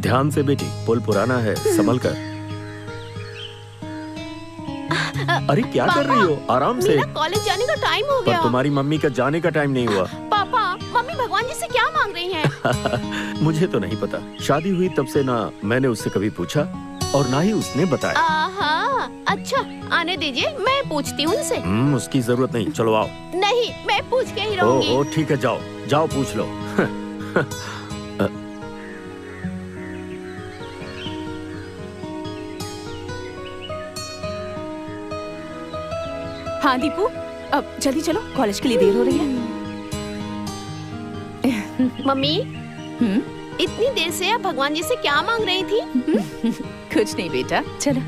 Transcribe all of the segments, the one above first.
ध्यान से बेटी, पुल पुराना है, संभल कर। अरे क्या कर रही हो? आराम से। मेरा कॉलेज जाने का टाइम हो गया। पर तुम्हारी मम्मी का जाने का टाइम नहीं हुआ। पापा, मम्मी भगवान जी से क्या मांग रही हैं? मुझे तो नहीं पता। शादी हुई तब से ना मैंने उससे कभी पूछा और ना ही उसने बताया। अच्छा, आने दीजिए, मैं पूछती हूँ उनसे। उसकी जरूरत नहीं, चलो आओ। नहीं, मैं पूछ के ही रहूंगी। ओ ठीक है, जाओ जाओ पूछ लो। हाँ दीपू, अब जल्दी चलो, कॉलेज के लिए देर हो रही है। मम्मी, इतनी देर से आप भगवान जी से क्या मांग रही थी? कुछ नहीं बेटा, चलो।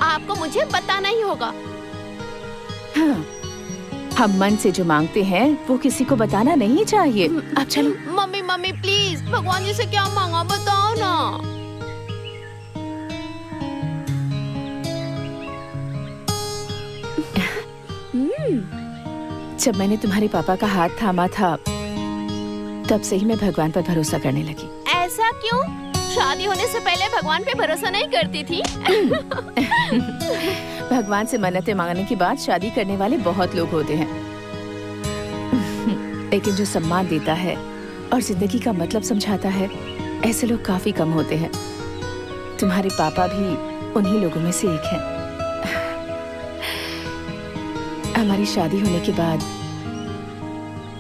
आपको मुझे बताना ही होगा। हाँ, हम मन से जो मांगते हैं वो किसी को बताना नहीं चाहिए। अब चलो। मम्मी मम्मी प्लीज, भगवान जी से क्या मांगा बताओ ना। जब मैंने तुम्हारे पापा का हाथ थामा था तब से ही मैं भगवान पर भरोसा करने लगी। ऐसा क्यों? शादी होने से पहले भगवान पे भरोसा नहीं करती थी? भगवान से मन्नतें मांगने के बाद शादी करने वाले बहुत लोग होते हैं, लेकिन जो सम्मान देता है और जिंदगी का मतलब समझाता है, ऐसे लोग काफी कम होते हैं। तुम्हारे पापा भी उन्हीं लोगों में से एक हैं। हमारी शादी होने के बाद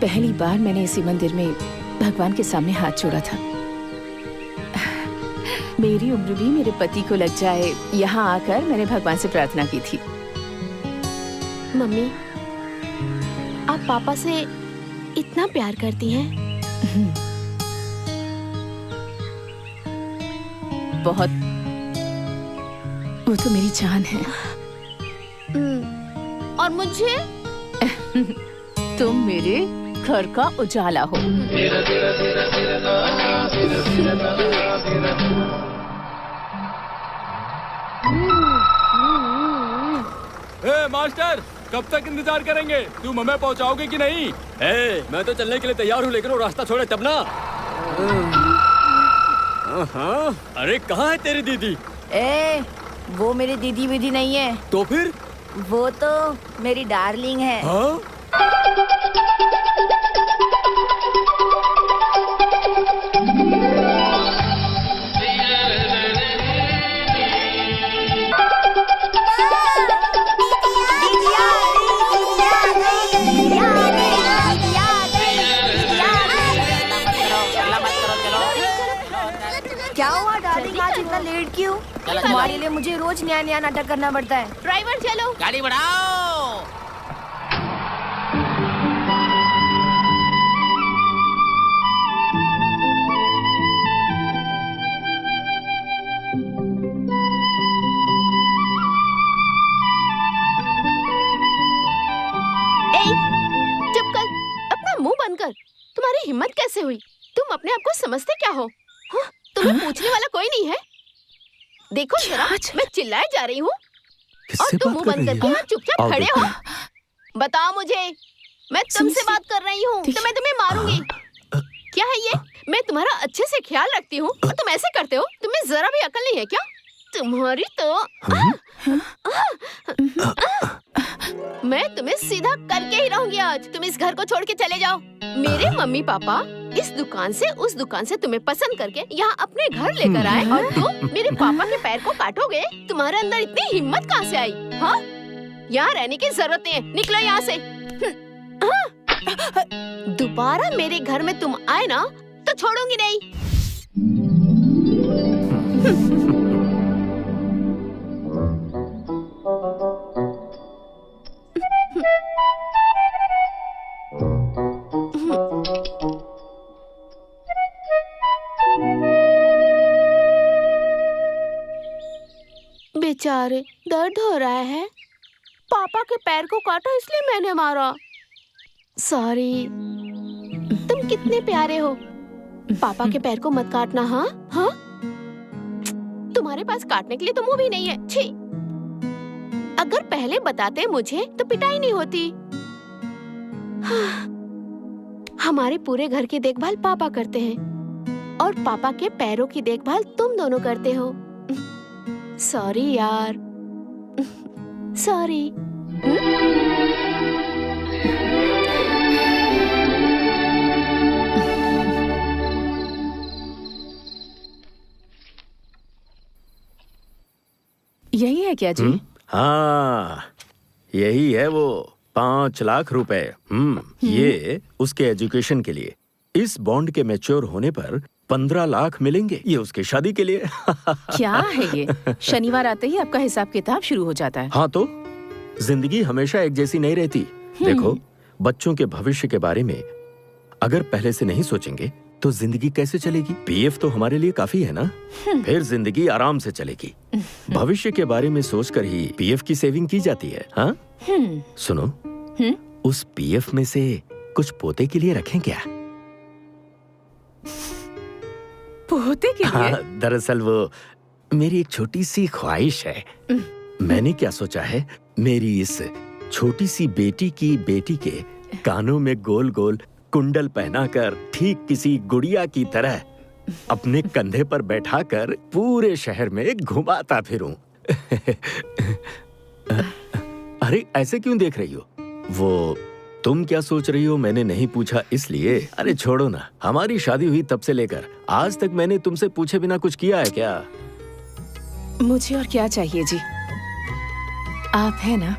पहली बार मैंने इसी मंदिर में भगवान के सामने हाथ जोड़ा था। मेरी उम्र भी मेरे पति को लग जाए, यहाँ आकर मैंने भगवान से प्रार्थना की थी। मम्मी, आप पापा से इतना प्यार करती हैं? बहुत। वो तो मेरी जान है। और मुझे? तुम मेरे घर का उजाला हो। मास्टर, कब तक इंतजार करेंगे? तुम हमें पहुंचाओगे कि नहीं? मैं तो चलने के लिए तैयार हूँ, लेकिन वो रास्ता छोड़े तब ना। अरे कहाँ है तेरी दीदी? वो मेरी दीदी विधि नहीं है। तो फिर? वो तो मेरी डार्लिंग है। हाँ? क्या हुआ डार्लिंग, आज इतना लेट क्यों? तुम्हारे लिए मुझे रोज नया नया नाटक करना पड़ता है। ड्राइवर चलो, गाड़ी बढ़ाओ। चुप कर, अपना मुंह बंद कर। तुम्हारी हिम्मत कैसे हुई? तुम अपने आप को समझते क्या हो? हाँ? तुम्हें पूछने वाला कोई नहीं है? देखो जरा, मैं चिल्लाए जा रही हूँ और तुम मुंह बंद करके यहाँ चुपचाप खड़े हो। बताओ मुझे, मैं तुमसे बात कर रही हूँ तो मैं तुम्हें मारूंगी। क्या है ये? मैं तुम्हारा अच्छे से ख्याल रखती हूँ और तुम ऐसे करते हो? तुम्हें जरा भी अकल नहीं है क्या? तुम्हारी तो मैं तुम्हें सीधा करके ही रहूंगी आज। तुम इस घर को छोड़ के चले जाओ। मेरे मम्मी पापा इस दुकान से उस दुकान से तुम्हें पसंद करके यहाँ अपने घर लेकर आए और तुम मेरे पापा के पैर को काटोगे? तुम्हारे अंदर इतनी हिम्मत कहाँ से आई? हाँ? यहाँ रहने की जरूरत नहीं है, निकलो यहाँ से। दोबारा मेरे घर में तुम आए ना तो छोड़ूंगी नहीं। बेचारे, दर्द हो रहा है। पापा के पैर को काटा इसलिए मैंने मारा। सॉरी। तुम कितने प्यारे हो। पापा के पैर को मत काटना। हाँ हाँ, तुम्हारे पास काटने के लिए तो मुंह भी नहीं है। छी, अगर पहले बताते मुझे तो पिटाई नहीं होती। हाँ, हमारे पूरे घर की देखभाल पापा करते हैं। और पापा के पैरों की देखभाल तुम दोनों करते हो। सॉरी यार, सॉरी। यही है क्या जी? हाँ, यही है वो 5 लाख रुपए। ये उसके एजुकेशन के लिए। इस बॉन्ड के मैच्योर होने पर 15 लाख मिलेंगे, ये उसकी शादी के लिए। क्या है ये? शनिवार आते ही आपका हिसाब किताब शुरू हो जाता है। हाँ तो जिंदगी हमेशा एक जैसी नहीं रहती। देखो, बच्चों के भविष्य के बारे में अगर पहले से नहीं सोचेंगे तो जिंदगी कैसे चलेगी? पीएफ तो हमारे लिए काफी है ना, फिर जिंदगी आराम से चलेगी। भविष्य के बारे में सोचकर ही पीएफ की सेविंग की जाती है। हाँ सुनो, उस पीएफ में से कुछ पोते के लिए रखें क्या? पोते के लिए? हाँ, दरअसल वो मेरी एक छोटी सी ख्वाहिश है। मैंने क्या सोचा है, मेरी इस छोटी सी बेटी के कानों में गोल गोल कुंडल पहनाकर ठीक किसी गुड़िया की तरह अपने कंधे पर बैठाकर पूरे शहर में घुमाता फिरूं। अरे ऐसे क्यों देख रही हो? वो तुम क्या सोच रही हो मैंने नहीं पूछा इसलिए। अरे छोड़ो ना, हमारी शादी हुई तब से लेकर आज तक मैंने तुमसे पूछे बिना कुछ किया है क्या? मुझे और क्या चाहिए जी, आप है ना।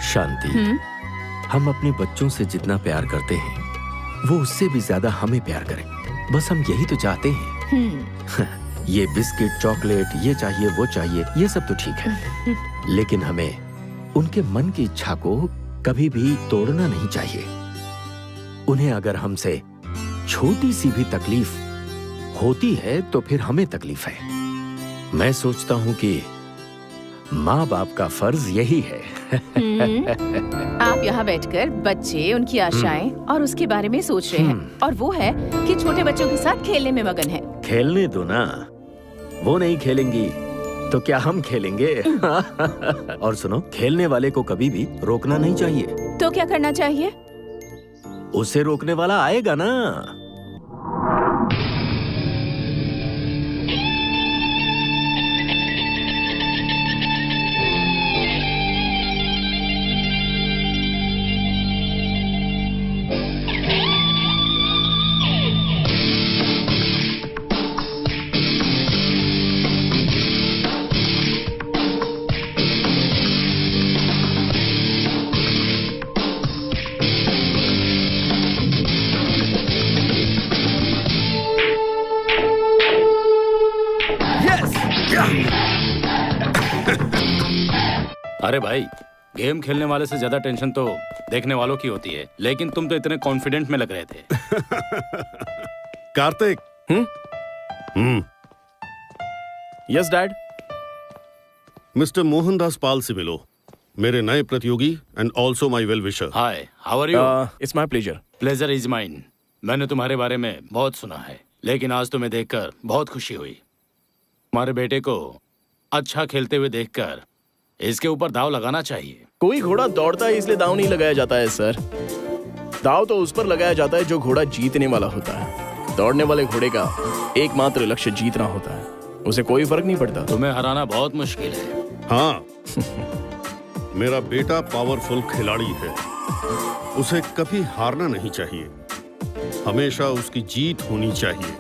शांति, हम अपने बच्चों से जितना प्यार करते हैं वो उससे भी ज्यादा हमें प्यार करें। बस हम यही तो चाहते हैं। ये बिस्किट, चॉकलेट, ये चाहिए वो चाहिए, ये सब तो ठीक है, लेकिन हमें उनके मन की इच्छा को कभी भी तोड़ना नहीं चाहिए। उन्हें अगर हमसे छोटी सी भी तकलीफ होती है तो फिर हमें तकलीफ है। मैं सोचता हूँ कि माँ बाप का फर्ज यही है। आप यहाँ बैठकर बच्चे, उनकी आशाएं और उसके बारे में सोच रहे हैं, और वो है कि छोटे बच्चों के साथ खेलने में मगन है। खेलने दो ना, वो नहीं खेलेंगी तो क्या हम खेलेंगे? और सुनो, खेलने वाले को कभी भी रोकना नहीं चाहिए। तो क्या करना चाहिए? उसे रोकने वाला आएगा ना। अरे भाई, गेम खेलने वाले से ज्यादा टेंशन तो देखने वालों की होती है, लेकिन तुम तो इतने कॉन्फिडेंट में लग रहे थे। Kartik. Yes dad. Mister Mohandas Pal से मिलो, मेरे नए प्रतियोगी and also my well wisher. Hi, how are you? It's my pleasure. Pleasure is mine. मैंने तुम्हारे बारे में बहुत सुना है, लेकिन आज तुम्हें देखकर बहुत खुशी हुई। तुम्हारे बेटे को अच्छा खेलते हुए देखकर इसके ऊपर दाव लगाना चाहिए। कोई घोड़ा दौड़ता है इसलिए दाव नहीं लगाया जाता है सर। दाव तो उस पर लगाया जाता है जो घोड़ा जीतने वाला होता है। दौड़ने वाले घोड़े का एकमात्र लक्ष्य जीतना होता है, उसे कोई फर्क नहीं पड़ता। तुम्हें हराना बहुत मुश्किल है। हाँ, मेरा बेटा पावरफुल खिलाड़ी है, उसे कभी हारना नहीं चाहिए, हमेशा उसकी जीत होनी चाहिए।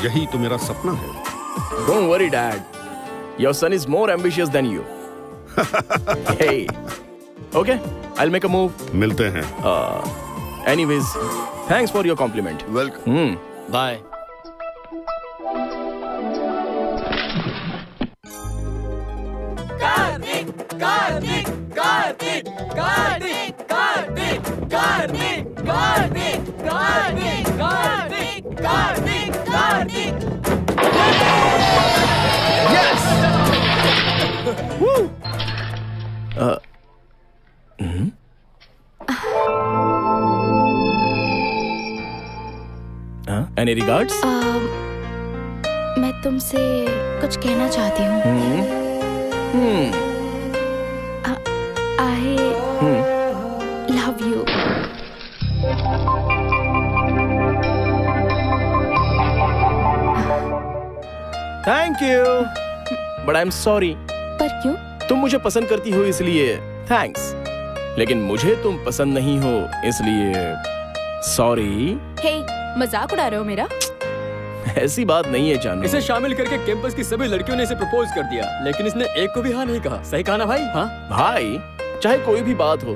यही तो मेरा सपना है। Don't worry, Dad. Your son is more ambitious than you. Hey. Okay, I'll make a move. मिलते हैं। Anyways, thanks for your compliment. Welcome. Bye. Any regards? मैं तुमसे कुछ कहना चाहती हूँ। I love you. Thank you, but I am sorry. पर क्यों? तुम मुझे पसंद करती हो इसलिए थैंक्स, लेकिन मुझे तुम पसंद नहीं हो इसलिए सॉरी। हे, मजाक उड़ा रहे हो मेरा? ऐसी बात नहीं है जानू। इसे शामिल करके कैंपस की सभी लड़कियों ने इसे प्रपोज कर दिया, लेकिन इसने एक को भी हाँ नहीं कहा। सही कहा ना भाई? हाँ भाई, चाहे कोई भी बात हो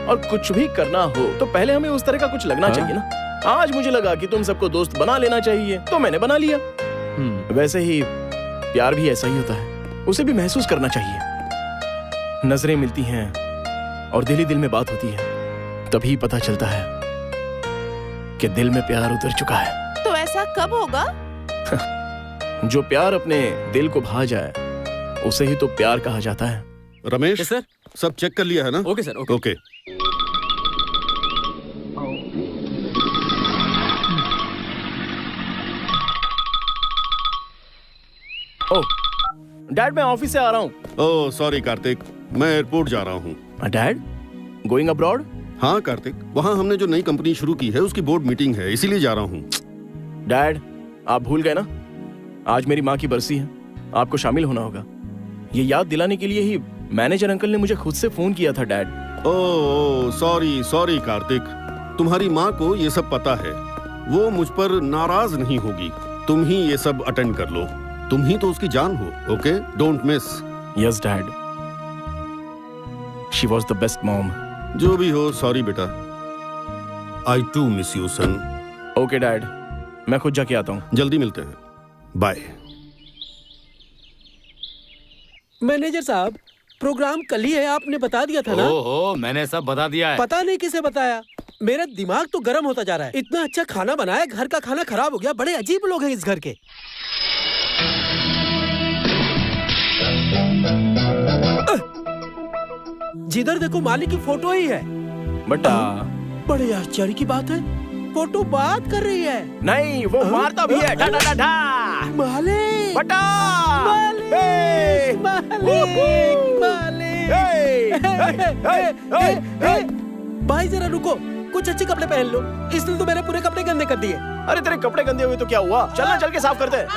और कुछ भी करना हो तो पहले हमें उस तरह का कुछ लगना चाहिए ना। आज मुझे लगा कि तुम सबको दोस्त बना लेना चाहिए, तो मैंने बना लिया। वैसे ही प्यार भी ऐसा ही होता है, उसे भी महसूस करना चाहिए। नजरें मिलती हैं और दिल ही दिल में बात होती है, तभी पता चलता है कि दिल में प्यार उतर चुका है। तो ऐसा कब होगा? जो प्यार अपने दिल को भा जाए उसे ही तो प्यार कहा जाता है। रमेश सर, सब चेक कर लिया है ना? Okay sir, okay. ओके। ओह डैड, मैं ऑफिस से आ रहा हूँ। ओह सॉरी कार्तिक, मैं एयरपोर्ट जा रहा हूँ। Dad, going abroad? हाँ कार्तिक, वहाँ हमने जो नई कंपनी शुरू की है उसकी बोर्ड मीटिंग है, इसीलिए जा रहा हूँ। डैड, आप भूल गए ना, आज मेरी माँ की बरसी है, आपको शामिल होना होगा। ये याद दिलाने के लिए ही मैनेजर अंकल ने मुझे खुद से फोन किया था डैड। ओह सॉरी कार्तिक, तुम्हारी माँ को ये सब पता है, वो मुझ पर नाराज नहीं होगी। तुम ही ये सब अटेंड कर लो, तुम ही तो उसकी जान हो। Okay, don't miss. Yes dad, she was the best mom. जो भी हो, सॉरी बेटा। I too miss you son. Okay dad, मैं खुद जाके आता हूँ। जल्दी मिलते हैं, बाय। मैनेजर साहब, प्रोग्राम कल ही है, आपने बता दिया था ना? ओहो, मैंने सब बता दिया है। पता नहीं किसे बताया, मेरा दिमाग तो गर्म होता जा रहा है। इतना अच्छा खाना बनाया, घर का खाना खराब हो गया। बड़े अजीब लोग हैं इस घर के। जिधर देखो मालिक की फोटो ही है। बटा, बड़े आश्चर्य की बात है, फोटो बात कर रही है। नहीं, वो मारता भी है। मालिक, बटा, भाई जरा रुको, कुछ अच्छे कपड़े पहन लो, इसने तो मेरे पूरे कपड़े गंदे कर दिए। अरे तेरे कपड़े गंदे हुए तो क्या हुआ, चलना, चल के साफ करते हैं।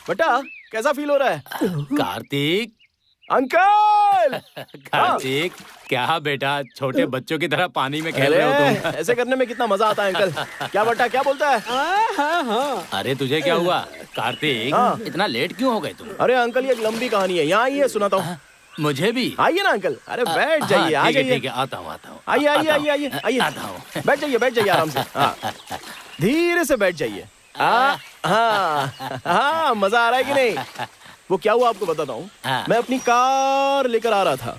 बटा, कैसा फील हो रहा है? कार्तिक अंकल। कार्तिक, क्या बेटा, छोटे बच्चों की तरह पानी में खेल रहे हो तुम? ऐसे करने में कितना मजा आता है अंकल। क्या बटा, क्या बोलता है? हाँ। अरे तुझे क्या हुआ कार्तिक? हाँ। इतना लेट क्यों हो गए तुम? अरे अंकल, ये एक लंबी कहानी है, यहाँ आइए सुनाता हूँ। मुझे भी आइए ना अंकल। अरे बैठ जाइए, आ जाइए। ठीक है, आता हूँ। आइए आता हूँ। बैठ जाइए आराम से। हाँ, धीरे से बैठ जाइए। हाँ, मजा आ रहा है कि नहीं? वो क्या हुआ आपको बताता हूँ। मैं अपनी कार लेकर आ रहा था,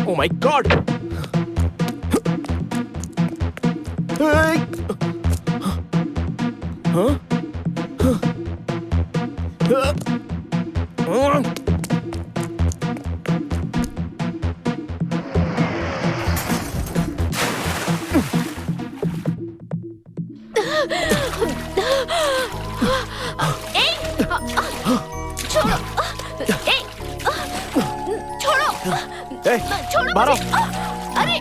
Oh my God! छोड़ो मारो। अरे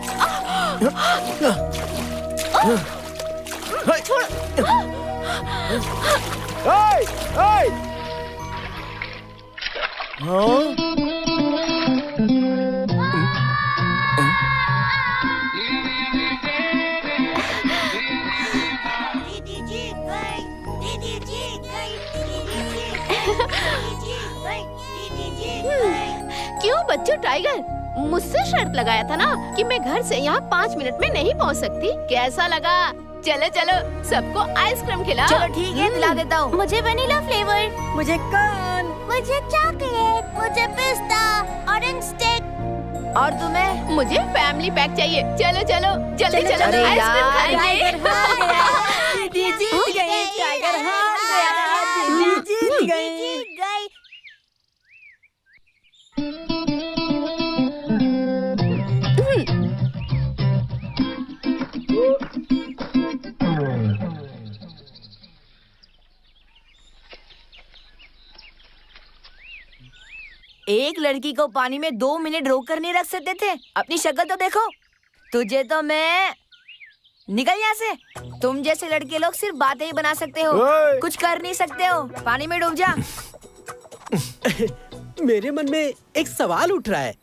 छोड़ो। क्यों बच्चों, टाइगर मुझसे शर्त लगाया था ना कि मैं घर से यहाँ 5 मिनट में नहीं पहुँच सकती। कैसा लगा? चलो चलो, सबको आइसक्रीम खिलाओ। चलो ठीक है, दिला देता हूँ। मुझे वनीला फ्लेवर। मुझे कोन, मुझे चॉकलेट, मुझे पिस्ता, ऑरेंज स्टिक। और तुम्हें? मुझे फैमिली पैक चाहिए। चलो चलो जल्दी चलो, अरे आइसक्रीम खाएंगे। दीदी जीत गई, टाइगर हार गया, दीदी जीत गई। एक लड़की को पानी में 2 मिनट रोक कर नहीं रख सकते थे? अपनी शक्ल तो देखो। तुझे तो मैं निकल यहाँ से। तुम जैसे लड़के लोग सिर्फ बातें ही बना सकते हो, कुछ कर नहीं सकते हो। पानी में डूब जा। मेरे मन में एक सवाल उठ रहा है।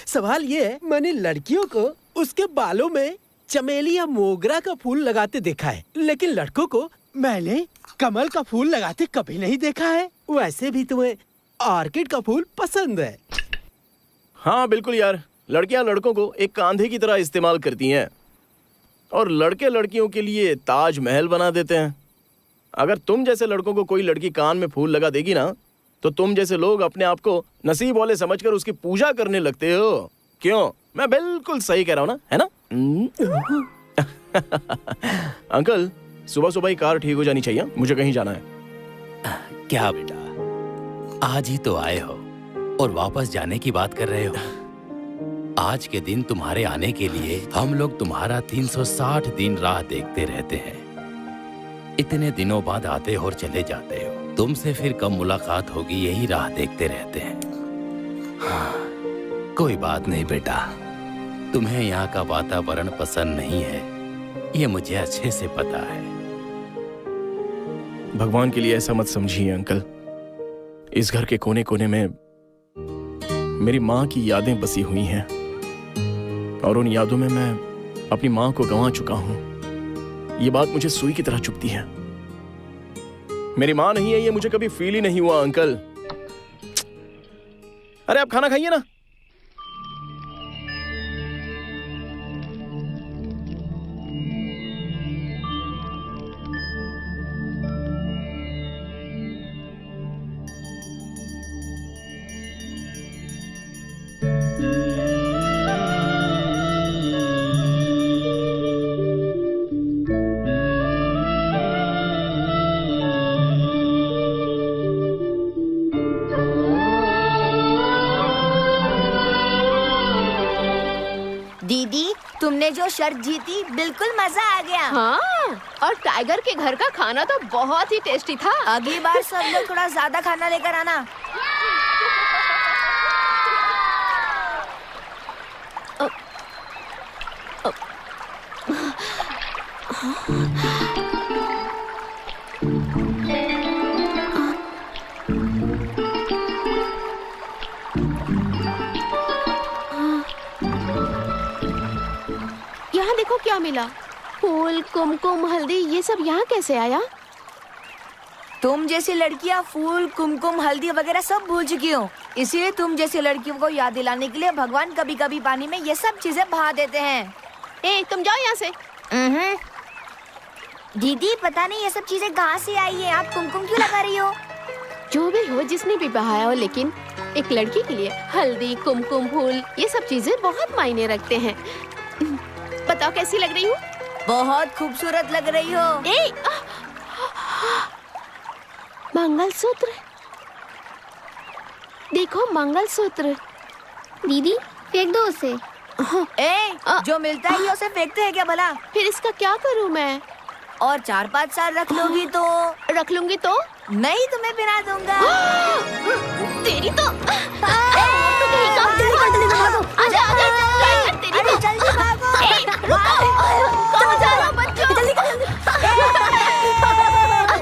सवाल ये है, मैंने लड़कियों को उसके बालों में चमेली या मोगरा का फूल लगाते देखा है, लेकिन लड़कों को मैंने कमल का फूल लगाते कभी नहीं देखा है। वैसे भी तुम्हें ऑर्किड का फूल पसंद है। हाँ बिल्कुल यार, लड़कियां लड़कों को एक कांधे की तरह इस्तेमाल करती हैं और लड़के लड़कियों के लिए ताजमहल बना देते हैं। अगर तुम जैसे लड़कों को कोई लड़की कान में फूल लगा देगी ना, तो तुम जैसे लोग अपने आप को नसीब वाले समझकर उसकी पूजा करने लगते हो। क्यों? मैं बिल्कुल सही कह रहा हूँ ना, है ना? अंकल, सुबह सुबह ही कार ठीक हो जानी चाहिए, मुझे कहीं जाना है। क्या बेटा, आज ही तो आए हो और वापस जाने की बात कर रहे हो? आज के दिन तुम्हारे आने के लिए हम लोग तुम्हारा 360 दिन राह देखते रहते हैं। इतने दिनों बाद आते हो और चले जाते हो। तुमसे फिर कब मुलाकात होगी यही राह देखते रहते हैं। हाँ, कोई बात नहीं बेटा, तुम्हें यहाँ का वातावरण पसंद नहीं है, ये मुझे अच्छे से पता है। भगवान के लिए ऐसा मत समझिए अंकल। इस घर के कोने कोने में मेरी माँ की यादें बसी हुई हैं और उन यादों में मैं अपनी माँ को गंवा चुका हूं। ये बात मुझे सुई की तरह चुभती है। मेरी माँ नहीं है ये मुझे कभी फील ही नहीं हुआ अंकल। अरे आप खाना खाइए ना। तुमने जो शर्त जीती, बिल्कुल मजा आ गया। हाँ, और टाइगर के घर का खाना तो बहुत ही टेस्टी था। अगली बार सब लोग थोड़ा ज्यादा खाना लेकर आना। यहाँ देखो क्या मिला। फूल, कुमकुम, हल्दी, ये सब यहाँ कैसे आया? तुम जैसी लड़कियाँ फूल, कुमकुम, हल्दी वगैरह सब भूल चुकी हो, इसीलिए तुम जैसी लड़कियों को याद दिलाने के लिए भगवान कभी कभी पानी में ये सब चीजें बहा देते हैं। ए, तुम जाओ यहाँ से। दीदी पता नहीं ये सब चीजें कहाँ से आई है, आप कुमकुम क्यों लगा रही हो? जो भी हो, जिसने भी बहाया हो, लेकिन एक लड़की के लिए हल्दी, कुमकुम, फूल, ये सब चीजें बहुत मायने रखते हैं। बताओ कैसी लग रही हूँ? बहुत खूबसूरत लग रही हो। मंगलसूत्र देखो, मंगलसूत्र। दीदी फेंक दो उसे। जो मिलता है उसे फेंकते हैं क्या भला? फिर इसका क्या करूँ मैं? और 4-5 साल रख लूंगी तो? रख लूंगी तो नहीं, तुम्हें पिला दूंगा। तेरी तो जल्दी भागो।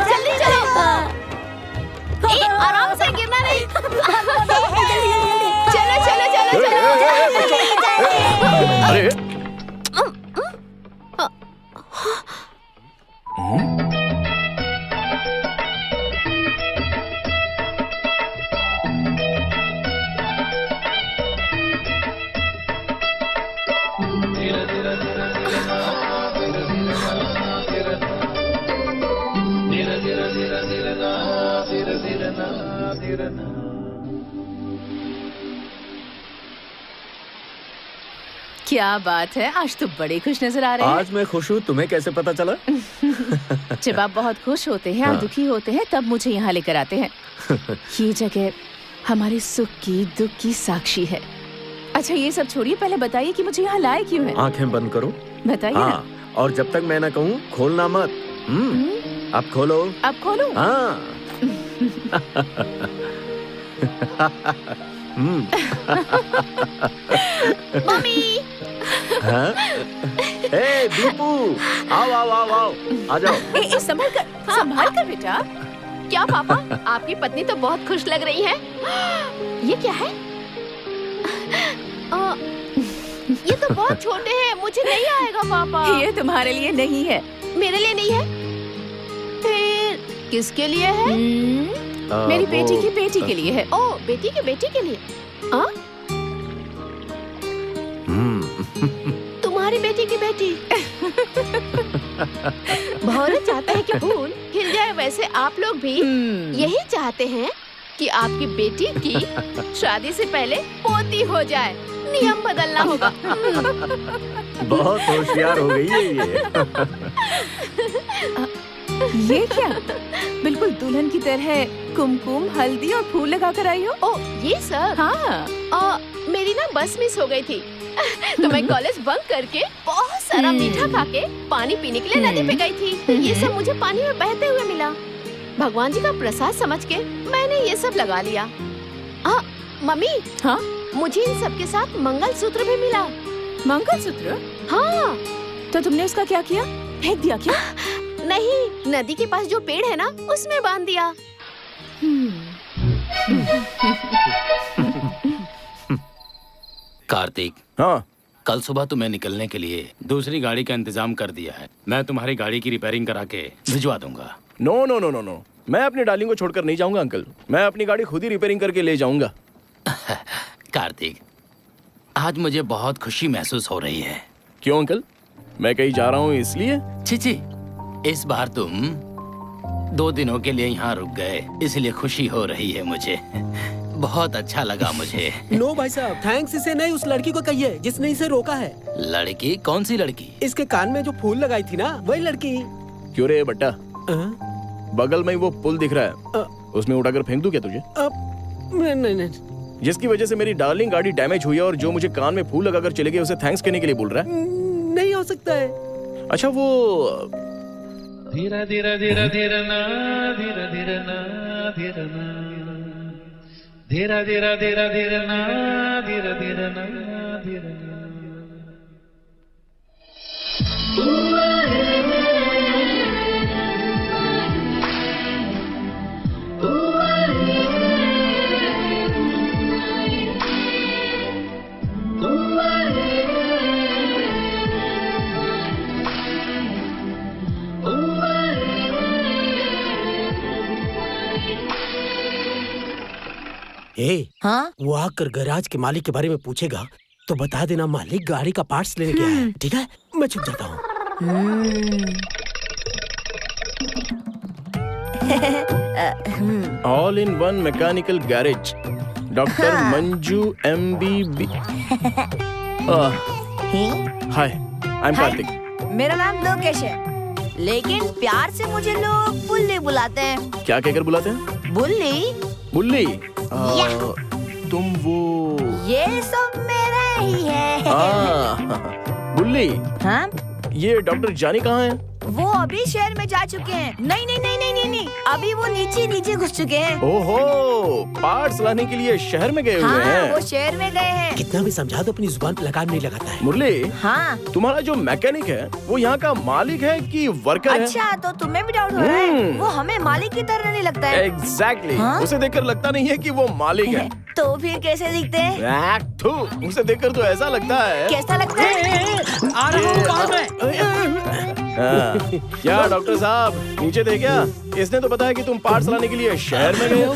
जल्दी चलो। आराम से, गिरना नहीं। चलो चलो चलो चलो। अरे क्या बात है, आज तो बड़े खुश नजर आ रहे हैं। आज मैं खुश हूँ, तुम्हें कैसे पता चला? जब आप बहुत खुश होते हैं और दुखी होते हैं तब मुझे यहाँ लेकर आते हैं। ये जगह हमारे सुख की दुख की साक्षी है। अच्छा ये सब छोड़िए, पहले बताइए कि मुझे यहाँ लाए क्यों है? आंखें बंद करो। बताइए ना। और जब तक मैं ना कहूँ खोलना मत। अब खोलो। अब खोलो। हाँ। मम्मी। हाँ? ए दीपू, आओ आओ आओ आओ, आ जाओ। संभाल कर बेटा। क्या पापा, आपकी पत्नी तो बहुत खुश लग रही है। ये क्या है? ये तो बहुत छोटे हैं, मुझे नहीं आएगा पापा। ये तुम्हारे लिए नहीं है। मेरे लिए नहीं है? फिर किसके लिए है? मेरी बेटी की बेटी के लिए है। ओ, बेटी की बेटी के लिए? तुम्हारी बेटी की बेटी। भौरे चाहते हैं कि फूल खिल जाए, वैसे आप लोग भी यही चाहते हैं कि आपकी बेटी की शादी से पहले पोती हो जाए। नियम बदलना होगा। बहुत होशियार हो गई है ये क्या? बिल्कुल दुल्हन की तरह कुमकुम, हल्दी और फूल लगा कर आई हो। ओ ये सब? हाँ। मेरी ना बस मिस हो गई थी तो मैं कॉलेज बंक करके बहुत सारा मीठा खा के पानी पीने के लिए नदी पे गई थी। ये सब मुझे पानी में बहते हुए मिला। भगवान जी का प्रसाद समझ के मैंने ये सब लगा लिया। मम्मी। हाँ? मुझे इन सब के साथ मंगलसूत्र भी मिला। मंगलसूत्र? हाँ। तो तुमने उसका क्या किया? फेंक दिया क्या? नहीं, नदी के पास जो पेड़ है ना उसमें बांध दिया। कार्तिक। हाँ? कल सुबह तुम्हें निकलने के लिए दूसरी गाड़ी का इंतजाम कर दिया है। मैं तुम्हारी गाड़ी की रिपेयरिंग करा के भिजवा दूंगा। No no no no no, मैं अपनी डार्लिंग को छोड़कर नहीं जाऊंगा अंकल। मैं अपनी गाड़ी खुद ही रिपेयरिंग करके ले जाऊंगा। कार्तिक, आज मुझे बहुत खुशी महसूस हो रही है। क्यों अंकल? मैं कहीं जा रहा हूँ इसलिए? छी, इस बार तुम 2 दिनों के लिए यहाँ रुक गए, इसलिए खुशी हो रही है मुझे। बहुत अच्छा लगा मुझे। नो भाई साहब, थैंक्स इसे नहीं, उस लड़की को कहिए जिसने इसे रोका है। लड़की? कौन सी लड़की? इसके कान में जो फूल लगाई थी ना, वही लड़की। क्यों रे बट्टा? बगल में वो पुल दिख रहा है, उसमें उठाकर फेंक दूं क्या तुझे? नहीं। जिसकी वजह से मेरी डार्लिंग गाड़ी डैमेज हुई है और जो मुझे कान में फूल लगाकर चले गए उसे थैंक्स कहने के लिए बोल रहा है? नहीं हो सकता है। अच्छा वो धीरा धीरा धीरा धीरा ना, धीरा धीरा ना, धीरा ना, धीरा धीरा धीरा धीरा ना, धीरा धीरा ना, धीरा ना। हाँ? वो आकर गैराज के मालिक के बारे में पूछेगा तो बता देना मालिक गाड़ी का पार्ट्स लेने गया है, ठीक है? मैं छुप जाता हूँ। All in one mechanical garage, doctor Manju MBB। Hi, I am Kartik. मेरा नाम लोकेश है, लेकिन प्यार से मुझे लोग बुल्ली बुलाते हैं। क्या कहकर बुलाते हैं? बुल्ली। बुल्ली? तुम वो? ये सब मेरा ही है। बुल्ली। हाँ? ये डॉक्टर जानी कहाँ है? वो अभी शहर में जा चुके हैं। नहीं, अभी वो नीचे घुस चुके हैं। ओहो, पार्ट्स लाने के लिए शहर में गए हुए हैं। वो शहर में गए हैं। कितना भी समझा दो अपनी जुबान पे लगाम नहीं लगाता है। मुरली। हाँ? तुम्हारा जो मैकेनिक है वो यहाँ का मालिक है कि वर्कर है? अच्छा, तो तुम्हें भी डाउट हो रहा है? वो हमें मालिक की तरह नहीं लगता है। एग्जैक्टली। उसे देखकर लगता नहीं है कि वो मालिक है। तो फिर कैसे दिखते हैं? उसे देखकर तो ऐसा लगता है। कैसा लगता है? क्या डॉक्टर साहब, नीचे देखा? इसने तो बताया कि तुम पार्ट्स लाने के लिए शहर में गए हो।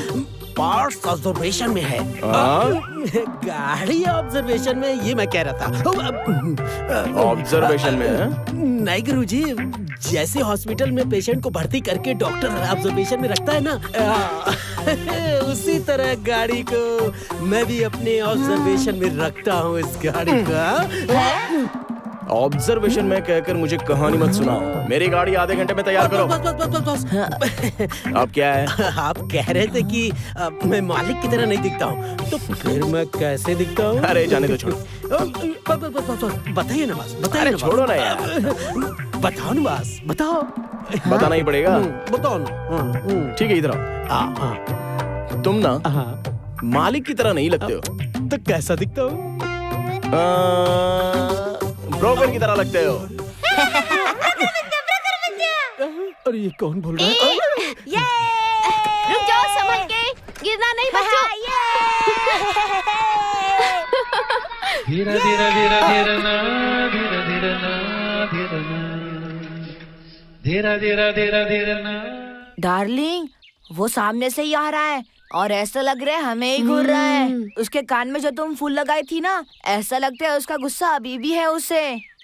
पार्ट्स ऑब्जर्वेशन में है। गाड़ी ऑब्जर्वेशन में, ये मैं कह रहा था। ऑब्जर्वेशन में है? नहीं गुरुजी, जैसे हॉस्पिटल में पेशेंट को भर्ती करके डॉक्टर ऑब्जर्वेशन में रखता है ना, उसी तरह गाड़ी को मैं भी अपने ऑब्जर्वेशन में रखता हूँ। इस गाड़ी का ऑब्जर्वेशन में कहकर मुझे कहानी मत सुनाओ। मेरी गाड़ी आधे घंटे में तैयार करो। बस। अब क्या है? आप कह रहे थे कि मैं मालिक की तरह नहीं दिखता हूँ, तो फिर मैं कैसे दिखता हूँ? अरे जाने दो, छोड़ो। बताइए ना बस, बताइए अरे ना छोड़ो ना यार। बताओ ना बस, बताओ। बताना ही पड़ेगा। बताओ ना। ठीक है, इधर आओ। तुम ना मालिक की तरह नहीं लगते हो। तो कैसा दिखता हूँ? ब्रोकर की तरह लगते हो। अरे ये कौन बोल रहा है? रुक जाओ, संभल के, गिरना नहीं बच्चों। धीरे धीरे धीरे धीरे ना, धीरे धीरे ना, धीरे ना, धीरे धीरे धीरे धीरे ना। डार्लिंग, वो सामने से ही आ रहा है और ऐसा लग रहा है हमें ही घूर रहा है। उसके कान में जो तुम फूल लगाई थी ना, ऐसा लगता है उसका गुस्सा अभी भी है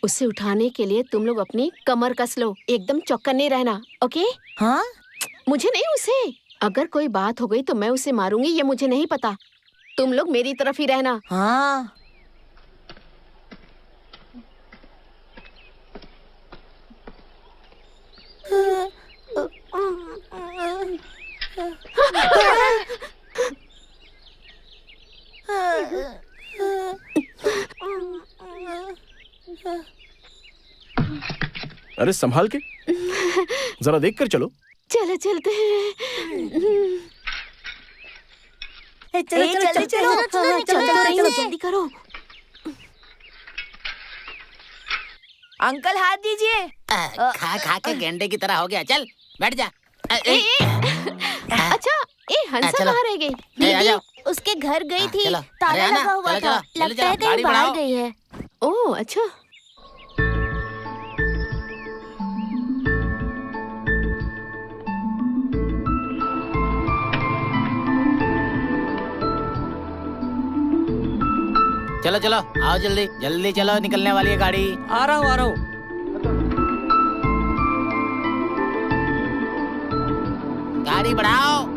उसे उठाने के लिए तुम लोग अपनी कमर कस लो, एकदम चौकन्ने रहना, ओके? हाँ? मुझे नहीं, उसे। अगर कोई बात हो गई तो मैं उसे मारूंगी, ये मुझे नहीं पता। तुम लोग मेरी तरफ ही रहना। हाँ। अरे संभाल के, जरा देख कर चलो। चलो चलते हैं। चलो जल्दी करो। अंकल हाथ दीजिए। खा खा के गेंडे की तरह हो गया, चल बैठ जा। अच्छा, हंसा कहाँ रह गई? दीदी, उसके घर गई थी, चलो, ताला लगा हुआ था, लगता है कहीं बाहर गई है। ओह अच्छा। चलो चलो, आओ जल्दी जल्दी चलो, निकलने वाली है गाड़ी। आ रहा हूँ। गाड़ी बढ़ाओ।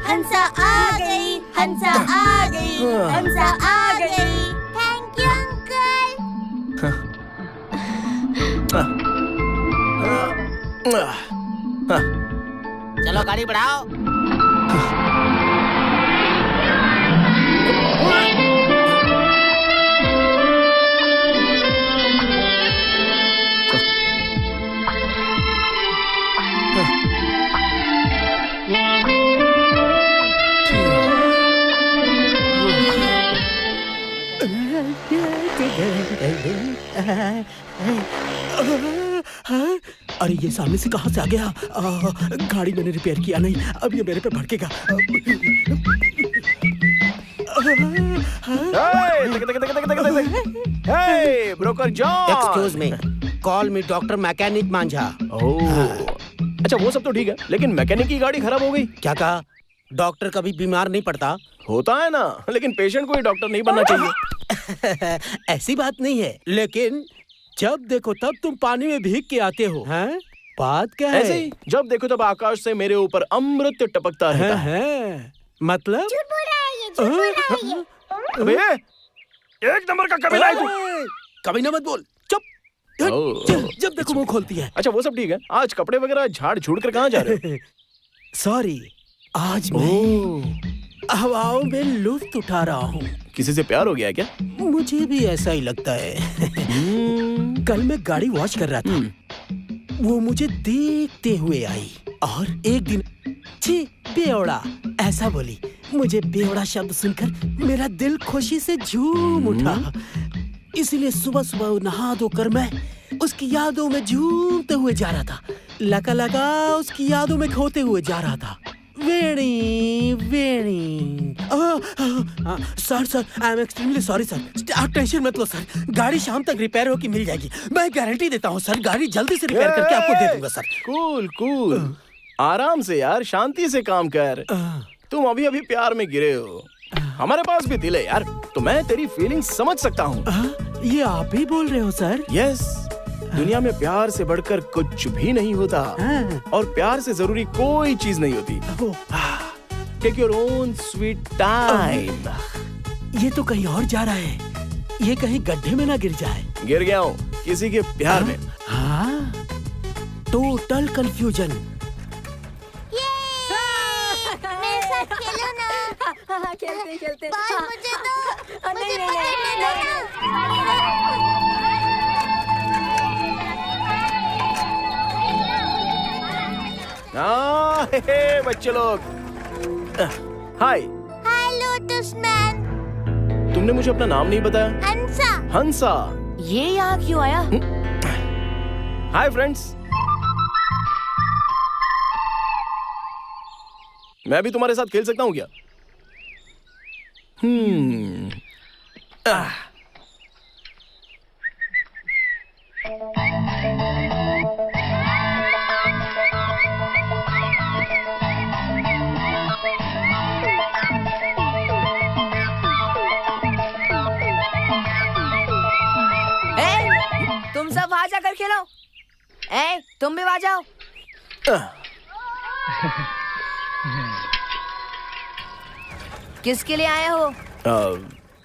हंसा आ गई, हंसा आ गई, हंसा आ गई। Thank you uncle. चलो गाड़ी बढ़ाओ। अरे ये सामने से कहाँ से आ गया? गाड़ी मैंने रिपेयर किया नहीं, अब ये मेरे पे भड़केगा। Broker John, excuse me, call me doctor mechanic Manjha. अच्छा वो सब तो ठीक है, लेकिन मैकेनिक की गाड़ी खराब हो गई। क्या कहा? डॉक्टर कभी बीमार नहीं पड़ता? होता है ना, लेकिन पेशेंट को ही डॉक्टर नहीं बनना चाहिए। ऐसी बात नहीं है, लेकिन जब देखो तब तुम पानी में भीग के आते हो, हैं? बात क्या है? ऐसे ही जब देखो तब आकाश से मेरे ऊपर अमृत टपकता रहता है। मतलब? झूठ बोल रहा है ये, झूठ बोल रहा है ये। अबे एक नंबर का कमीना है तू। कमीना मत बोल, चुप। जब देखो मुंह खोलती है। अच्छा वो सब ठीक है, आज कपड़े वगैरह झाड़ झूड़ कर कहाँ जा रहे हो? सॉरी, आज मैं हवाओं में लुत्फ उठा रहा हूँ। किसी से प्यार हो गया क्या? मुझे भी ऐसा ही लगता है। कल मैं गाड़ी वॉश कर रहा था, वो मुझे देखते हुए आई और एक दिन छी बेवड़ा ऐसा बोली। मुझे बेवड़ा शब्द सुनकर मेरा दिल खुशी से झूम उठा। इसलिए सुबह सुबह नहा धोकर मैं उसकी यादों में झूमते हुए जा रहा था। लगा उसकी यादों में खोते हुए जा रहा था। Veni Veni. Sir I am extremely sorry sir. आप टेंशन मत लो सर, गाड़ी शाम तक रिपेयर होकर मिल जाएगी। मैं गारंटी देता हूँ सर, गाड़ी जल्दी से रिपेयर करके आपको दे दूंगा सर। कूल आराम से यार, शांति से काम कर। तुम अभी अभी प्यार में गिरे हो, हमारे पास भी दिल है यार, तो मैं तेरी फीलिंग्स समझ सकता हूँ। ये आप ही बोल रहे हो सर? यस, दुनिया में प्यार से बढ़कर कुछ भी नहीं होता और प्यार से जरूरी कोई चीज नहीं होती। Take your own sweet time. ये तो कहीं और जा रहा है, ये कहीं गड्ढे में ना गिर जाए। गिर गया हूँ किसी के प्यार में। हाँ, टोटल कंफ्यूजन। खेलो ना। खेलते। बॉल मुझे दो। नहीं। बच्चे लोग, हाय। हाय लोटस मैन। तुमने मुझे अपना नाम नहीं बताया। हंसा। हंसा, ये यहाँ क्यों आया? हाय फ्रेंड्स, मैं भी तुम्हारे साथ खेल सकता हूँ क्या? तुम सब वहां जाकर खेलो। तुम भी वहां जाओ। किसके लिए आए हो?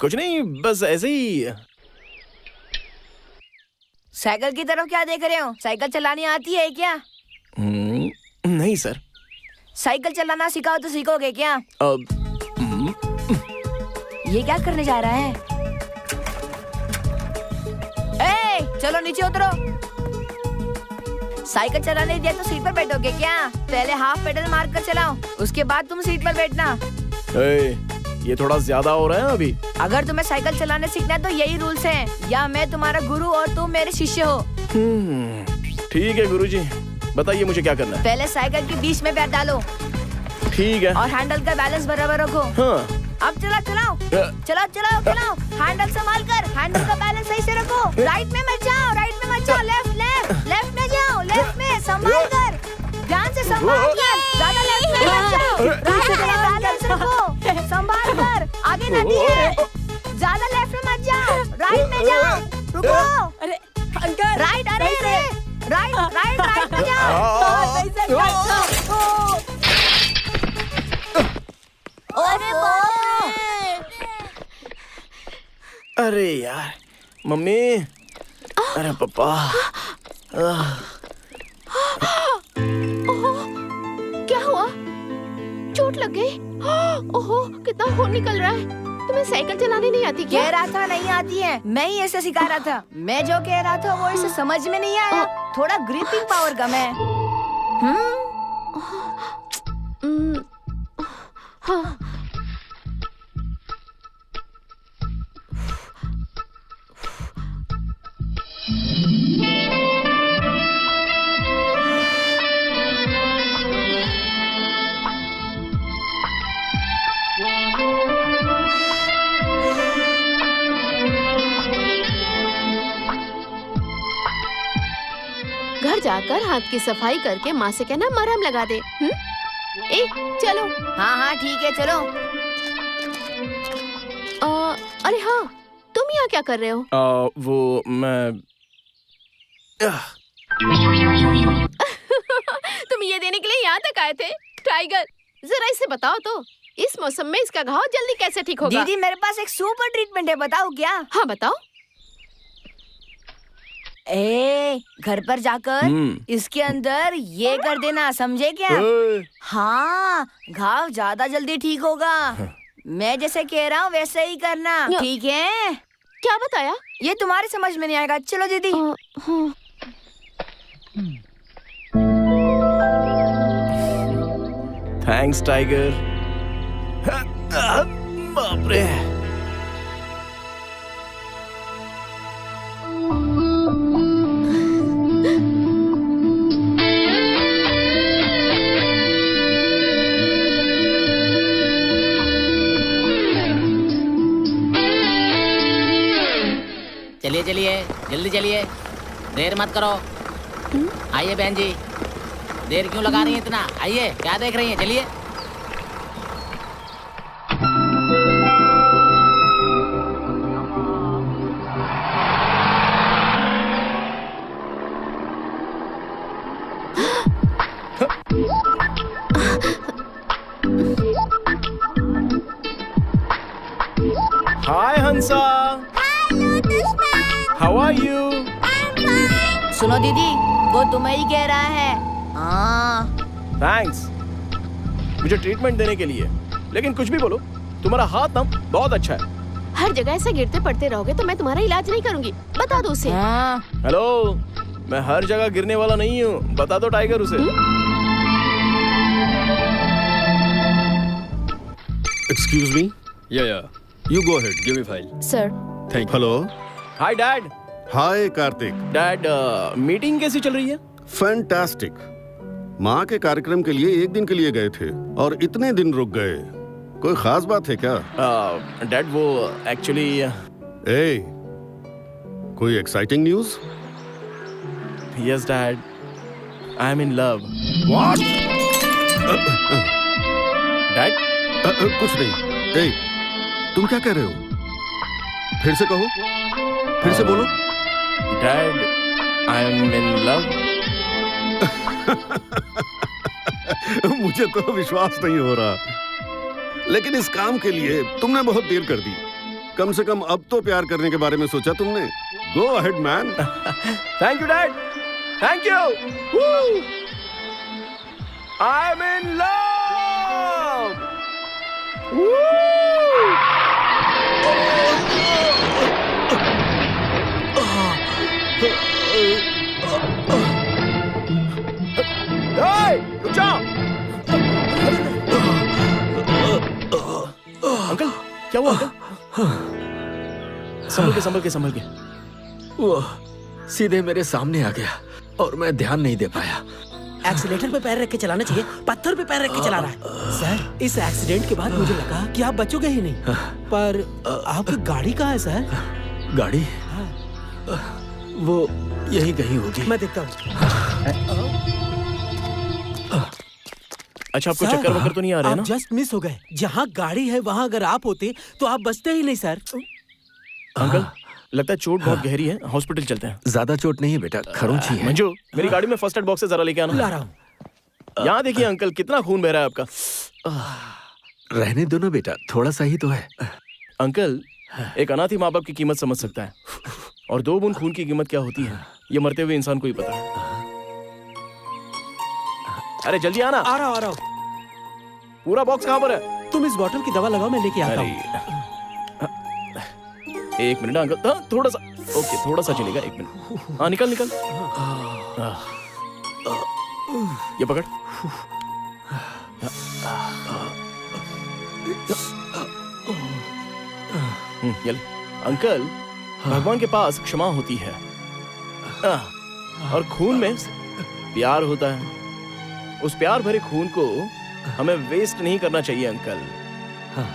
कुछ नहीं, बस ऐसे ही। साइकिल की तरफ क्या देख रहे हो? साइकिल चलानी आती है क्या? नहीं सर। साइकिल चलाना सिखाओ तो सीखोगे क्या? ये क्या करने जा रहा है? चलो नीचे उतरो। साइकिल चलाने दिया तो सीट पर बैठोगे क्या? पहले हाफ पेडल मार कर चलाओ, उसके बाद तुम सीट पर बैठना। ये थोड़ा ज्यादा हो रहा है अभी। अगर तुम्हें साइकिल चलाने सीखना है तो यही रूल्स हैं, या मैं तुम्हारा गुरु और तुम मेरे शिष्य हो। ठीक है गुरुजी, बताइए मुझे क्या करना है। पहले साइकिल के बीच में पैर डालो। ठीक है। और हैंडल का बैलेंस बराबर रखो। हाँ। अब चलाओ। हैंडल संभाल कर, हैंडल का बैलेंस सही से रखो। राइट में मत जाओ, लेफ्ट में जाओ, लेफ्ट में संभाल कर, ध्यान से संभाल कर। ज्यादा लेफ्ट में मत जाओ, राइट में बैलेंस रखो, संभाल कर। आगे नदी है, ज्यादा लेफ्ट में मत जाओ, राइट में जाओ। रुको। अरे अंकल, राइट में जाओ। अरे बाप रे। अरे यार मम्मी, अरे पापा। क्या हुआ? चोट लग गई? ओहो, कितना खून निकल रहा है। तुम्हें साइकिल चलाने नहीं आती क्या? कह रहा था नहीं आती है, मैं ही ऐसे सिखा रहा था। मैं जो कह रहा था वो इसे समझ में नहीं आया। थोड़ा ग्रिपिंग पावर कम है। हाँ। घर जाकर हाथ की सफाई करके माँ से कहना मरहम लगा दे। चलो। हाँ ठीक है, चलो। अरे हाँ, तुम यहाँ क्या कर रहे हो? वो मैं तुम ये देने के लिए यहाँ तक आए थे? टाइगर, जरा इसे बताओ तो, इस मौसम में इसका घाव जल्दी कैसे ठीक होगा? दीदी मेरे पास एक सुपर ट्रीटमेंट है, बताओ क्या? हाँ बताओ। घर पर जाकर इसके अंदर ये कर देना, समझे क्या? हाँ, घाव ज्यादा जल्दी ठीक होगा। मैं जैसे कह रहा हूँ वैसे ही करना, ठीक है? क्या बताया? ये तुम्हारे समझ में नहीं आएगा। चलो दीदी। Thanks tiger. बाप रे। चलिए चलिए, जल्दी चलिए, देर मत करो। आइए बहन जी, देर क्यों लगा रही हैं इतना? आइए, क्या देख रही हैं? चलिए। Hi Hansa. How are you? सुनो दीदी, वो तुम्हें ही कह रहा है। थैंक्स मुझे ट्रीटमेंट देने के लिए, लेकिन कुछ भी बोलो, तुम्हारा हाथ ना बहुत अच्छा है। हर जगह ऐसे गिरते पड़ते रहोगे तो मैं तुम्हारा इलाज नहीं करूंगी, बता दो उसे। हेलो, मैं हर जगह गिरने वाला नहीं हूँ, बता दो टाइगर उसे। Excuse me. Yeah you go ahead. Give me file. Sir. Thank you. Hello. Hi dad. Hi Kartik. Dad, meeting कैसी चल रही है? फैंटास्टिक। माँ के कार्यक्रम के लिए एक दिन के लिए गए थे और इतने दिन रुक गए, कोई खास बात है क्या? डैड वो एक्चुअली कोई exciting news? Yes dad, I am in love. What? Dad कुछ नहीं। तुम क्या कह रहे हो? फिर से कहो, फिर से बोलो। Dad, I am in love. मुझे तो विश्वास नहीं हो रहा, लेकिन इस काम के लिए तुमने बहुत देर कर दी। कम से कम अब तो प्यार करने के बारे में सोचा तुमने। Go ahead man. Thank you dad, thank you. I am in love. रुक जाओ। अंकल, क्या हुआ अंकल? संभल के। वो सीधे मेरे सामने आ गया और मैं ध्यान नहीं दे पाया। एक्सीलेटर पे पैर रख के चलाना चाहिए, पत्थर पे पैर रख के चला रहा है। सर, इस एक्सीडेंट के बाद मुझे लगा कि आप बचोगे ही नहीं, पर आपकी गाड़ी कहाँ है सर? गाड़ी? वो यही कहीं होगी। मैं देखता हूँ। अच्छा, आपको चक्कर वक्कर तो नहीं आ रहे ना? आप जस्ट मिस हो गए। जहाँ गाड़ी है वहाँ अगर आप होते तो आप बचते ही नहीं सर। अंकल, लगता है चोट बहुत गहरी है, हॉस्पिटल चलते हैं। ज्यादा चोट नहीं है बेटा, खरोंची है। मंजू, मेरी गाड़ी में फर्स्ट एड बॉक्स से जरा लेके आना। ला रहा हूँ। यहाँ देखिए अंकल, कितना खून बह रहा है आपका। रहने दो ना बेटा, थोड़ा सा ही तो है। अंकल, एक अनाथ ही माँ बाप की कीमत समझ सकता है, और 2 बूंद खून की कीमत क्या होती है ये मरते हुए इंसान को ही पता है। अरे जल्दी आना। आ रहा हूँ। पूरा बॉक्स कहाँ पर है? तुम इस बोतल की दवा लगाओ, मैं लेके आता हूँ। एक मिनट अंकल, थोड़ा सा। ओके, थोड़ा सा चलेगा, 1 मिनट। हाँ, निकल। ये पकड़। ये ले। अंकल, भगवान के पास क्षमा होती है, और खून में प्यार होता है। उस प्यार भरे खून को हमें वेस्ट नहीं करना चाहिए अंकल।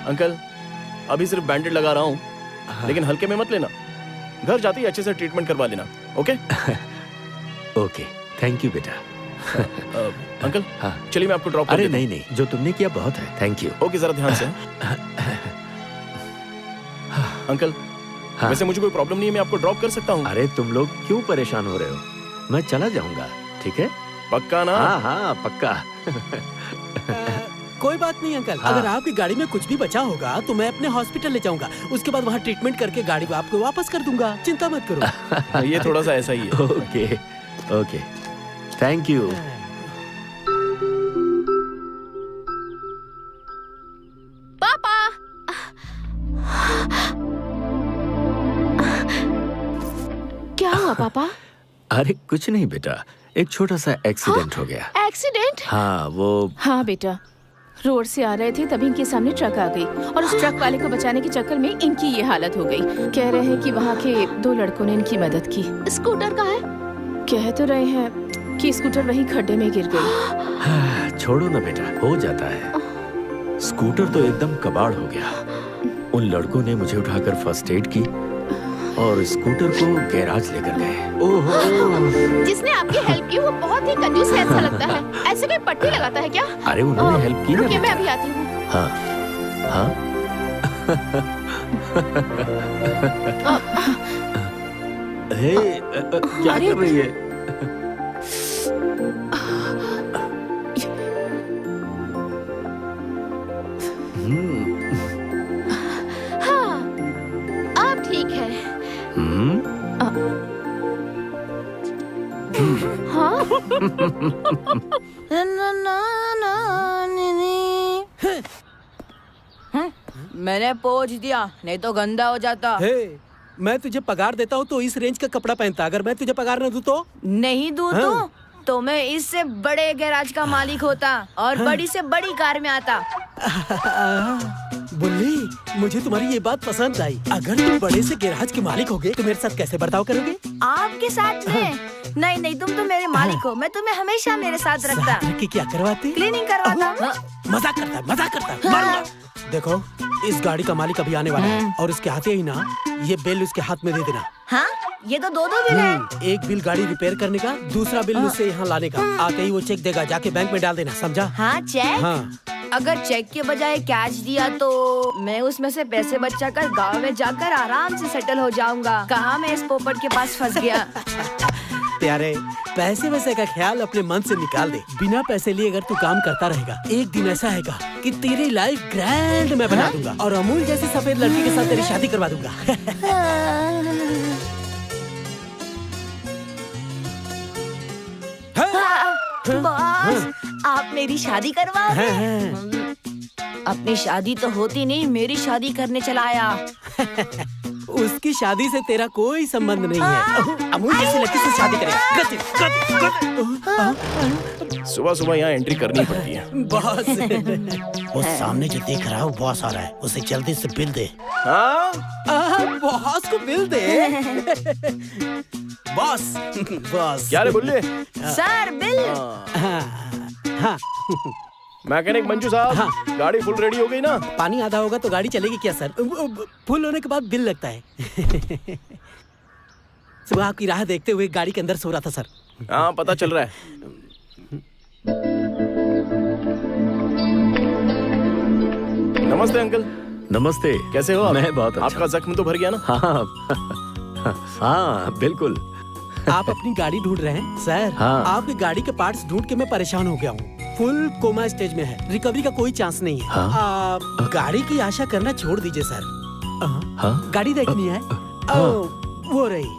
अंकल, अभी सिर्फ बैंडेड लगा रहा हूँ, लेकिन हल्के में मत लेना। घर जाते ही अच्छे से ट्रीटमेंट करवा लेना, ओके? ओके, थैंक यू बेटा। अंकल, चलिए मैं आपको ड्रॉप कर देता हूं। नहीं, जो तुमने किया बहुत है, थैंक यू। ओके, जरा ध्यान से। अंकल, वैसे मुझे कोई प्रॉब्लम नहीं है, मैं आपको ड्रॉप कर सकता हूँ। अरे तुम लोग क्यों परेशान हो रहे हो? मैं चला जाऊंगा, ठीक है? पक्का ना? हाँ, पक्का। कोई बात नहीं अंकल। अगर आपकी गाड़ी में कुछ भी बचा होगा तो मैं अपने हॉस्पिटल ले जाऊंगा। उसके बाद वहाँ ट्रीटमेंट करके गाड़ी आपको वापस कर दूंगा। चिंता मत करो। ये थोड़ा सा ऐसा ही है। Okay okay, thank you. पापा, क्या हुआ पापा? अरे कुछ नहीं बेटा, एक छोटा सा एक्सीडेंट हो गया। एक्सीडेंट? हाँ वो। हाँ बेटा, रोड से आ रहे थे तभी इनके सामने ट्रक आ गई और उस ट्रक वाले को बचाने के चक्कर में इनकी ये हालत हो गई। कह रहे हैं कि वहाँ के 2 लड़कों ने इनकी मदद की। स्कूटर कहाँ है? कह तो रहे हैं कि स्कूटर वहीं खड्डे में गिर गई। छोड़ो ना बेटा, हो जाता है। स्कूटर तो एकदम कबाड़ हो गया। उन लड़कों ने मुझे उठाकर फर्स्ट एड की और स्कूटर को गैराज लेकर गए। ओहो, जिसने आपकी हेल्प की वो बहुत ही कंजूस है ऐसा लगता है। ऐसे कोई पट्टी लगाता है क्या? अरे उन्होंने हेल्प की ना। रुकिए, मैं अभी आती हूँ। हाँ हाँ। हे, क्या कर रही है? हाँ, अब ठीक है। हाँ? मैंने पोंछ दिया, नहीं तो गंदा हो जाता। मैं तुझे पगार देता हूँ तो इस रेंज का कपड़ा पहनता। अगर मैं तुझे पगार न दूँ तो? नहीं दूँ तो मैं इससे बड़े गैराज का मालिक होता और बड़ी से बड़ी कार में आता। बुल्ली, मुझे तुम्हारी ये बात पसंद आई। अगर तुम बड़े से गैराज के मालिक होगे तो मेरे साथ कैसे बर्ताव करोगे? आपके साथ में? नहीं नहीं, तुम तो मेरे मालिक हो। मैं तुम्हें हमेशा मेरे साथ रखता। क्या करवाते? क्लीनिंग करवाता। मजाक करता है, मजाक करता है। मारूंगा। देखो, इस गाड़ी का मालिक अभी आने वाला है और उसके आते ही ना ये बिल उसके हाथ में दे देना। हाँ? ये तो 2 बिल है। एक बिल गाड़ी रिपेयर करने का, दूसरा बिल मुझसे यहाँ लाने का। आते ही वो चेक देगा, जाके बैंक में डाल देना, समझा? हाँ, चेक? हाँ। अगर चेक के बजाय कैश दिया तो मैं उसमें से पैसे बचाकर गांव में जाकर आराम से सेटल हो जाऊंगा। कहाँ मैं इस पोपट के पास फंस गया। प्यारे, पैसे वैसे का ख्याल अपने मन से निकाल दे। बिना पैसे लिए अगर तू काम करता रहेगा, एक दिन ऐसा आएगा कि तेरी लाइफ ग्रैंड मैं बना दूंगा और अमूल जैसी सफेद लड़की के साथ तेरी शादी करवा दूंगा। बॉस, आप मेरी शादी करवाओगे? अपनी शादी तो होती नहीं, मेरी शादी करने चला आया। उसकी शादी से तेरा कोई संबंध नहीं है। अमूल जैसी लड़की से शादी करेगा। सुबह सुबह यहाँ एंट्री करनी पड़ती है। बॉस, वो सामने जो देख रहा है वो बॉस आ रहा है, उसे जल्दी से बिल दे। बॉस को बिल दे। Boss, boss. क्या रे बुल्ले? Sir, bill. हाँ। मैकेनिक मंजू साहब, गाड़ी फुल रेडी हो गई ना? पानी आधा होगा तो गाड़ी चलेगी क्या सर? फुल होने के बाद बिल लगता है। सुबह आपकी राह देखते हुए गाड़ी के अंदर सो रहा था सर। हाँ, पता चल रहा है। नमस्ते अंकल। नमस्ते। कैसे हो आप? मैं बहुत अच्छा। आपका जख्म तो भर गया ना? हाँ बिल्कुल। आप अपनी गाड़ी ढूंढ रहे हैं सर? हाँ। आपकी गाड़ी के पार्ट्स ढूंढ के मैं परेशान हो गया हूँ। फुल कोमा स्टेज में है, रिकवरी का कोई चांस नहीं है। हाँ? गाड़ी की आशा करना छोड़ दीजिए सर। हाँ? गाड़ी देखनी है? वो रही।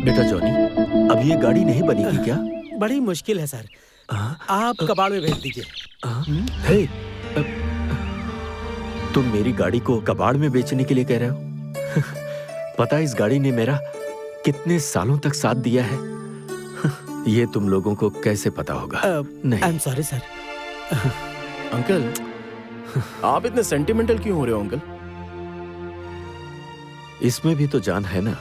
बेटा जॉनी, अब ये गाड़ी नहीं बनेगी क्या? बड़ी मुश्किल है सर। आप कबाड़ में भेज दीजिए। हे, तुम मेरी गाड़ी को कबाड़ में बेचने के लिए कह रहे हो? पता है इस गाड़ी ने मेरा कितने सालों तक साथ दिया है? ये तुम लोगों को कैसे पता होगा? नहीं। I am sorry sir. Uncle, आप इतने सेंटिमेंटल क्यों हो रहे हो अंकल? इसमें भी तो जान है ना।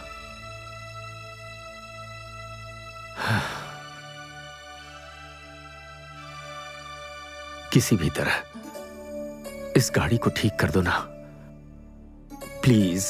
किसी भी तरह इस गाड़ी को ठीक कर दो ना, प्लीज।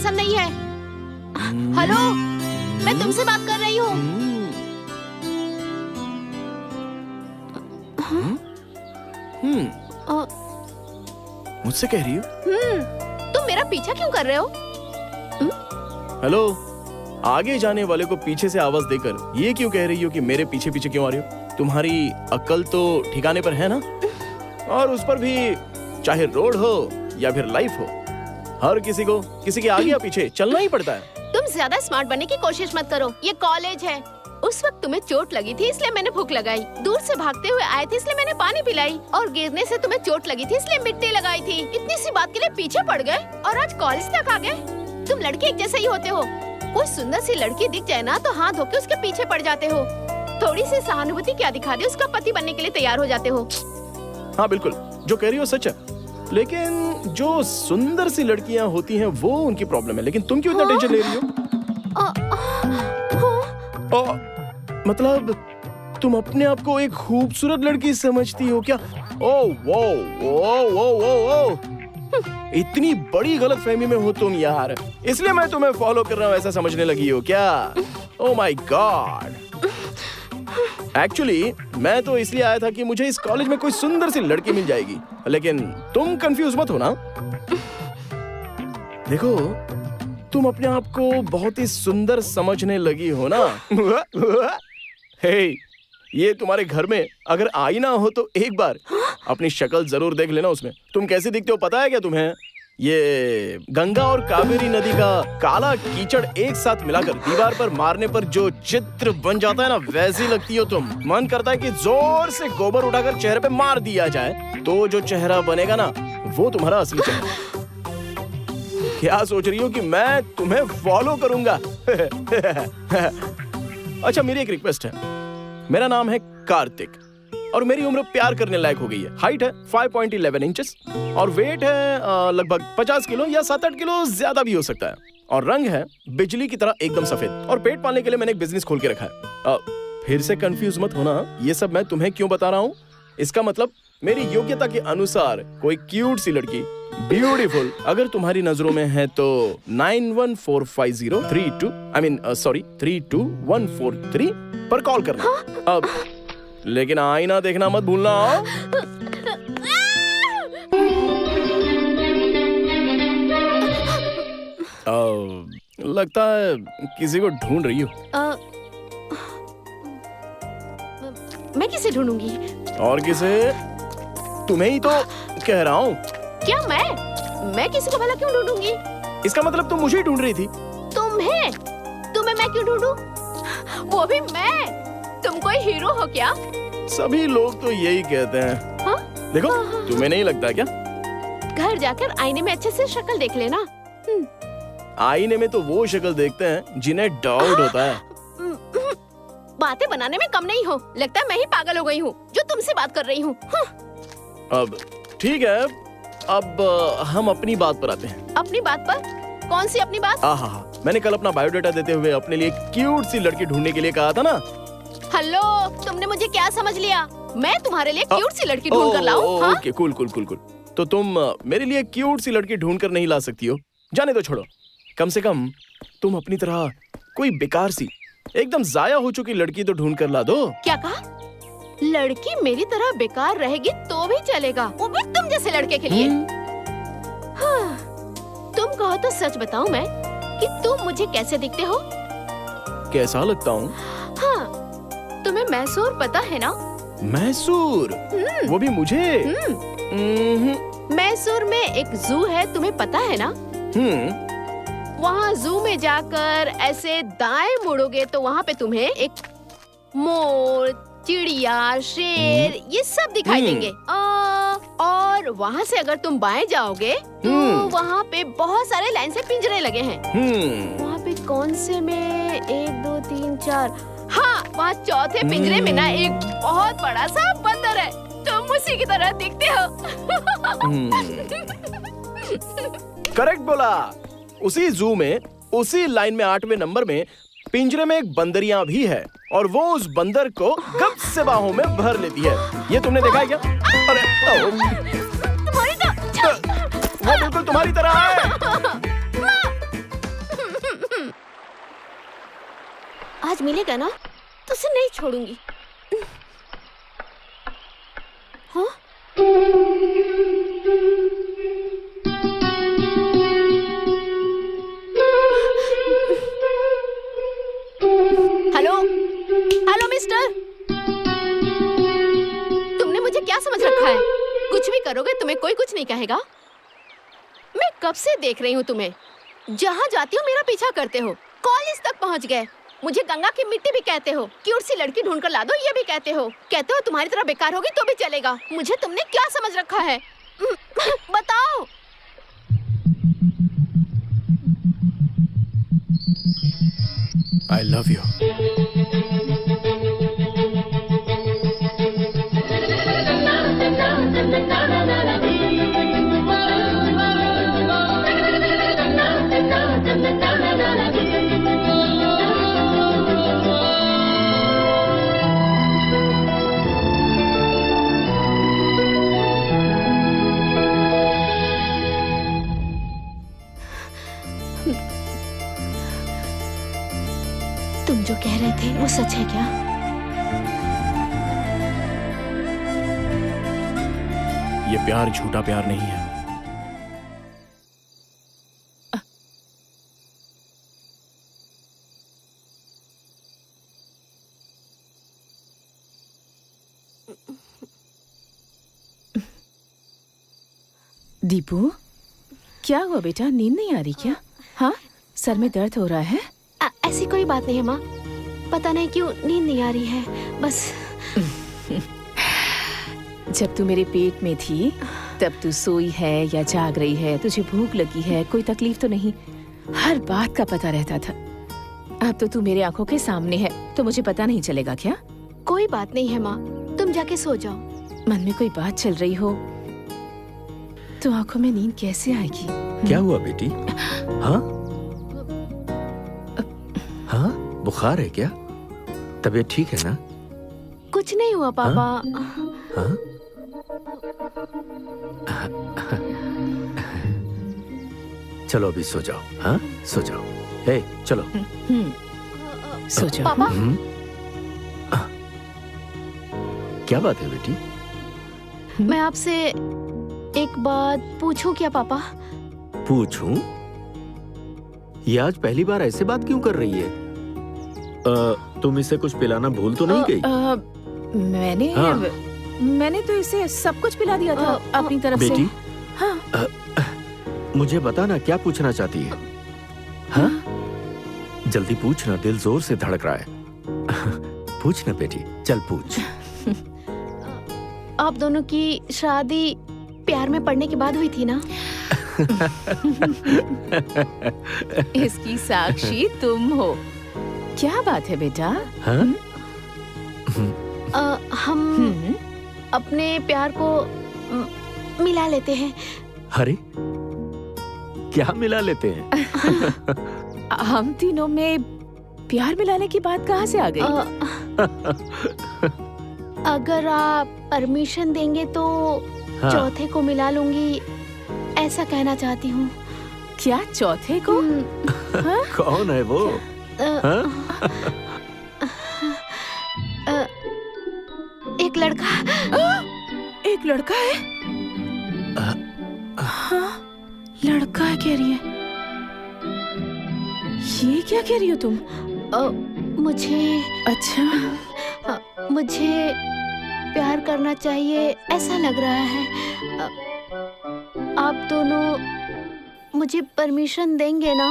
पसंद नहीं है। हेलो, मैं तुमसे बात कर रही हूँ। मुझसे कह रही हो? तुम मेरा पीछा क्यों कर रहे हो? हेलो, आगे जाने वाले को पीछे से आवाज देकर ये क्यों कह रही हो कि मेरे पीछे पीछे क्यों आ रही हो? तुम्हारी अक्ल तो ठिकाने पर है ना? और उस पर भी चाहे रोड हो या फिर लाइफ हो, हर किसी को किसी के आगे या पीछे चलना ही पड़ता है। तुम ज्यादा स्मार्ट बनने की कोशिश मत करो। ये कॉलेज है। उस वक्त तुम्हें चोट लगी थी इसलिए मैंने भूख लगाई। दूर से भागते हुए आए थे इसलिए मैंने पानी पिलाई। और गिरने से तुम्हें चोट लगी थी इसलिए मिट्टी लगाई थी। इतनी सी बात के लिए पीछे पड़ गए और आज कॉलेज तक आ गए। तुम लड़के एक जैसे ही होते हो। कोई सुंदर सी लड़की दिख जाए ना तो हाथ धो के उसके पीछे पड़ जाते हो। थोड़ी सी सहानुभूति क्या दिखा दे, उसका पति बनने के लिए तैयार हो जाते हो। हाँ बिल्कुल, जो कह रही हो सच है। लेकिन जो सुंदर सी लड़कियां होती हैं वो उनकी प्रॉब्लम है। लेकिन तुम क्यों इतना टेंशन ले रही हो? मतलब तुम अपने आप को एक खूबसूरत लड़की समझती हो क्या? ओह वो वो इतनी बड़ी गलतफहमी में हो तुम यार, इसलिए मैं तुम्हें फॉलो कर रहा हूँ ऐसा समझने लगी हो क्या? ओह माय गॉड, एक्चुअली मैं तो इसलिए आया था कि मुझे इस कॉलेज में कोई सुंदर सी लड़की मिल जाएगी। लेकिन तुम कंफ्यूज मत हो ना। देखो, तुम अपने आप को बहुत ही सुंदर समझने लगी हो ना। हे, ये तुम्हारे घर में अगर आईना हो तो एक बार अपनी शक्ल जरूर देख लेना। उसमें तुम कैसे दिखते हो पता है क्या तुम्हें? ये गंगा और कावेरी नदी का काला कीचड़ एक साथ मिलाकर दीवार पर मारने पर जो चित्र बन जाता है ना, वैसी लगती हो तुम। मन करता है कि जोर से गोबर उठाकर चेहरे पे मार दिया जाए तो जो चेहरा बनेगा ना, वो तुम्हारा असली चेहरा। क्या सोच रही हो कि मैं तुम्हें फॉलो करूंगा? अच्छा, मेरी एक रिक्वेस्ट है। मेरा नाम है कार्तिक और मेरी उम्र प्यार करने लायक हो गई है। हाइट है 5.11 इंचेस और वेट है लगभग 50 किलो या 7-8 किलो ज्यादा भी हो सकता है। और रंग है बिजली की तरह एकदम सफेद। और पेट पालने के लिए मैंने एक बिजनेस खोल के रखा है। फिर से कंफ्यूज मत होना, ये सब मैं तुम्हें क्यों बता रहा हूँ। इसका मतलब मेरी योग्यता के अनुसार कोई क्यूट सी लड़की, ब्यूटीफुल, अगर तुम्हारी नजरों में है तो 9145032143 पर कॉल करना। अब लेकिन आईना देखना मत भूलना। लगता है किसी को ढूंढ रही हो। मैं किसे ढूंढूंगी? और किसे? तुम्हें ही तो कह रहा हूँ। क्या मैं किसी को भला क्यों ढूंढूंगी? इसका मतलब तुम मुझे ही ढूंढ रही थी। तुम्हें मैं क्यों ढूंढूं? वो भी मैं? तुम कोई हीरो हो क्या? सभी लोग तो यही कहते हैं। हाँ? देखो, तुम्हें नहीं लगता क्या? घर जाकर आईने में अच्छे से शक्ल देख लेना। आईने में तो वो शक्ल देखते हैं जिन्हें डाउट होता है। बातें बनाने में कम नहीं हो। लगता है मैं ही पागल हो गई हूँ जो तुमसे बात कर रही हूँ। अब ठीक है, अब हम अपनी बात पर आते हैं। अपनी बात पर? कौन सी अपनी बात? मैंने कल अपना बायोडाटा देते हुए अपने लिए क्यूट सी लड़की ढूंढने के लिए कहा था ना। हेलो, तुमने मुझे क्या समझ लिया? मैं तुम्हारे लिए क्यूट सी लड़की ढूंढ कर लाऊं? Okay, cool. तो तुम मेरे लिए क्यूट सी लड़की ढूंढ कर नहीं ला सकती हो? जाने दो, छोड़ो। कम से कम तुम अपनी तरह कोई बेकार सी, एकदम जाया हो चुकी लड़की तो ढूंढ कर ला दो। क्या कहा? लड़की मेरी तरह बेकार रहेगी तो भी चलेगा, वो भी तुम जैसे लड़के के लिए। तुम कहो तो सच बताऊं मैं कि तुम मुझे कैसे दिखते हो? कैसा लगता हूँ? हाँ, तुम्हें मैसूर पता है ना? मैसूर? वो भी मुझे? मैसूर में एक जू है, तुम्हें पता है ना? वहाँ जू में जाकर ऐसे दाएं मुड़ोगे तो वहाँ पे तुम्हें एक मोर, चिड़िया, शेर, ये सब दिखाई देंगे। और वहाँ से अगर तुम बाएं जाओगे तो वहाँ पे बहुत सारे लाइन से पिंजरे लगे हैं। वहाँ पे कौन से में 1, 2, 3, 4, हाँ, वहाँ चौथे पिंजरे में ना एक बहुत बड़ा सा बंदर है। तुम उसी की तरह दिखते हो। करेक्ट बोला। उसी जू में, उसी लाइन में 8वें नंबर में पिंजरे में एक बंदरियां भी है और वो उस बंदर को गप से बाहों में भर लेती है। ये तुमने देखा है क्या? अरे तुम्हारी तो वो बिल्कुल तुम्हारी तरह है। आज मिलेगा ना तो उसे नहीं छोड़ूंगी। हाँ? हेलो हेलो मिस्टर, तुमने मुझे क्या समझ रखा है? कुछ भी करोगे तुम्हें कोई कुछ नहीं कहेगा। मैं कब से देख रही हूँ तुम्हें, जहाँ जाती हो मेरा पीछा करते हो। कॉलेज तक पहुँच गए, मुझे गंगा की मिट्टी भी कहते हो, क्यूट सी लड़की ढूंढ कर ला दो ये भी कहते हो तुम्हारी तरह बेकार होगी तो भी चलेगा। मुझे तुमने क्या समझ रखा है? बताओ। I love you. तुम जो कह रहे थे वो सच है क्या? ये प्यार झूठा प्यार नहीं है। दीपू, क्या हुआ बेटा, नींद नहीं आ रही क्या? हाँ, सर में दर्द हो रहा है? ऐसी कोई बात नहीं है माँ, पता नहीं क्यों नींद नहीं आ रही है बस। जब तू मेरे पेट में थी तब तू सोई है या जाग रही है, तुझे भूख लगी है, कोई तकलीफ तो नहीं, हर बात का पता रहता था। अब तो तू मेरे आंखों के सामने है तो मुझे पता नहीं चलेगा क्या? कोई बात नहीं है माँ, तुम जाके सो जाओ। मन में कोई बात चल रही हो तो आंखों में नींद कैसे आएगी? क्या हुआ बेटी? हाँ हाँ, बुखार है क्या? तबीयत ठीक है ना? कुछ नहीं हुआ पापा। हाँ? चलो अभी सो जाओ। हाँ, सो जाओ। हे, चलो। सो जाओ। पापा। क्या बात है बेटी? मैं आपसे एक बात पूछूं क्या पापा? पूछूं? ये आज पहली बार ऐसे बात क्यों कर रही है? तुम इसे कुछ पिलाना भूल तो नहीं गई? मैंने तो इसे सब कुछ पिला दिया था अपनी तरफ बेटी, से। हाँ? मुझे बता ना, क्या पूछना चाहती है? हाँ? जल्दी पूछना, दिल जोर से धड़क रहा है। पूछना बेटी, चल पूछ। आप दोनों की शादी प्यार में पड़ने के बाद हुई थी ना? इसकी साक्षी तुम हो। क्या बात है बेटा? हाँ? हम अपने प्यार को मिला लेते हैं। अरे क्या मिला लेते हैं? हम तीनों में प्यार मिलाने की बात कहाँ से आ गई? अगर आप परमिशन देंगे तो हाँ। चौथे को मिला लूंगी, ऐसा कहना चाहती हूँ। क्या चौथे को? हाँ? कौन है वो? हाँ? एक लड़का। एक लड़का है? हाँ, लड़का है कह रही है। ये क्या कह रही हो तुम? मुझे मुझे प्यार करना चाहिए ऐसा लग रहा है। आप दोनों मुझे परमिशन देंगे ना?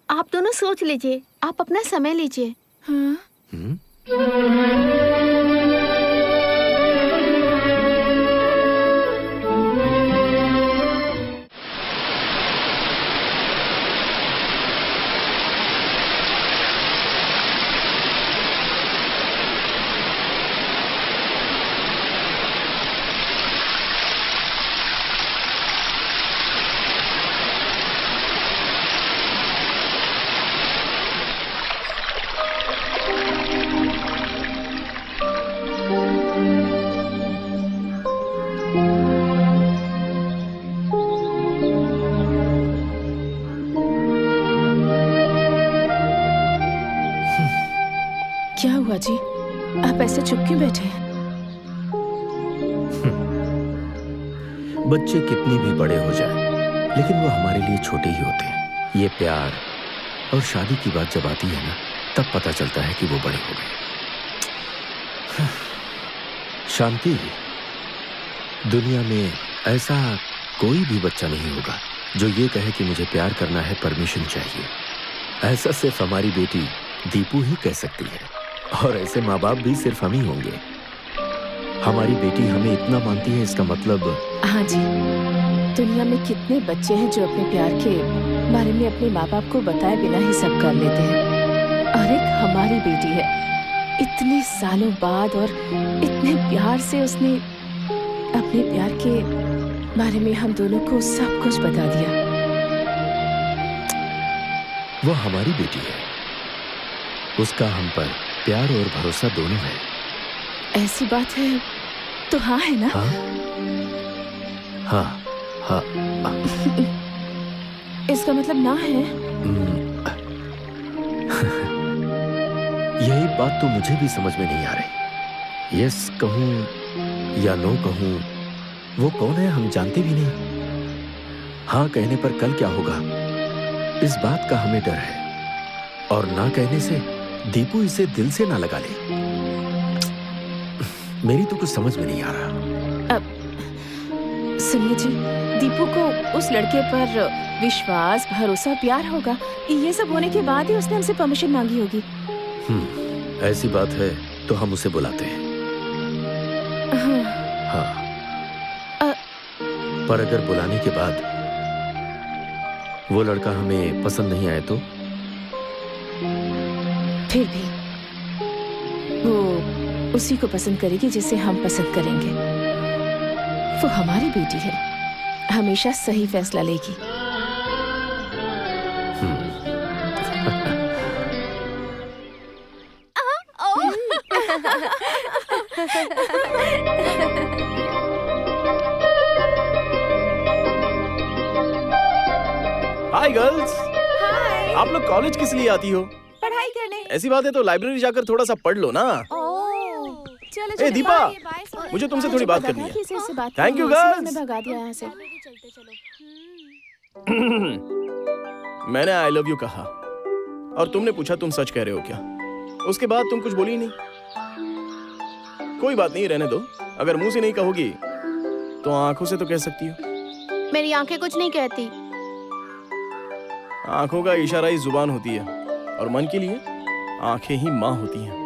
आप दोनों सोच लीजिए, आप अपना समय लीजिए। हाँ? हुआ जी? आप ऐसे चुप क्यों बैठे हैं? बच्चे कितनी भी बड़े हो जाएं, लेकिन वो हमारे लिए छोटे ही होते हैं। ये प्यार और शादी की बात जब आती है ना, तब पता चलता है कि वो बड़े हो गए। शांति, दुनिया में ऐसा कोई भी बच्चा नहीं होगा जो ये कहे कि मुझे प्यार करना है, परमिशन चाहिए। ऐसा सिर्फ हमारी बेटी दीपू ही कह सकती है, और ऐसे माँ बाप भी सिर्फ हम ही होंगे। हमारी बेटी हमें इतना मानती है, इसका मतलब। हाँ जी, दुनिया में कितने बच्चे हैं जो अपने प्यार के बारे में अपने माँ बाप को बताए बिना ही सब कर लेते हैं, और एक हमारी बेटी है। इतने सालों बाद और इतने प्यार से उसने अपने प्यार के बारे में हम दोनों को सब कुछ बता दिया। वो हमारी बेटी है, उसका हम पर प्यार और भरोसा दोनों है। ऐसी बात है तो हाँ है ना? हाँ, हाँ, हाँ। इसका मतलब ना है? यही बात तो मुझे भी समझ में नहीं आ रही। यस कहूं या नो कहूं, वो कौन है हम जानते भी नहीं। हाँ कहने पर कल क्या होगा, इस बात का हमें डर है, और ना कहने से दीपू इसे दिल से ना लगा ले। मेरी तो कुछ समझ में नहीं आ रहा। सुनिए जी, दीपू को उस लड़के पर विश्वास, भरोसा, प्यार होगा। ये सब होने के बाद ही उसने हमसे परमिशन मांगी होगी। ऐसी बात है तो हम उसे बुलाते हैं। हाँ। पर अगर बुलाने के बाद वो लड़का हमें पसंद नहीं आए तो? फिर भी वो उसी को पसंद करेगी जिसे हम पसंद करेंगे। वो हमारी बेटी है, हमेशा सही फैसला लेगी। Hi girls. हाय। आप लोग कॉलेज किस लिए आती हो? पढ़ाई करने। ऐसी बात है तो लाइब्रेरी जाकर थोड़ा सा पढ़ लो ना। ए दीपा, मुझे तुमसे थोड़ी बात करनी है। Thank you girls. भगा दिया यहाँ से। मैंने आई लव यू कहा और तुमने पूछा तुम सच कह रहे हो क्या? उसके बाद तुम कुछ बोली नहीं। कोई बात नहीं, रहने दो। अगर मुंह से नहीं कहोगी तो आंखों से तो कह सकती हो। मेरी आंखें कुछ नहीं कहती। आंखों का इशारा ही जुबान होती है, और मन के लिए आंखें ही माँ होती हैं।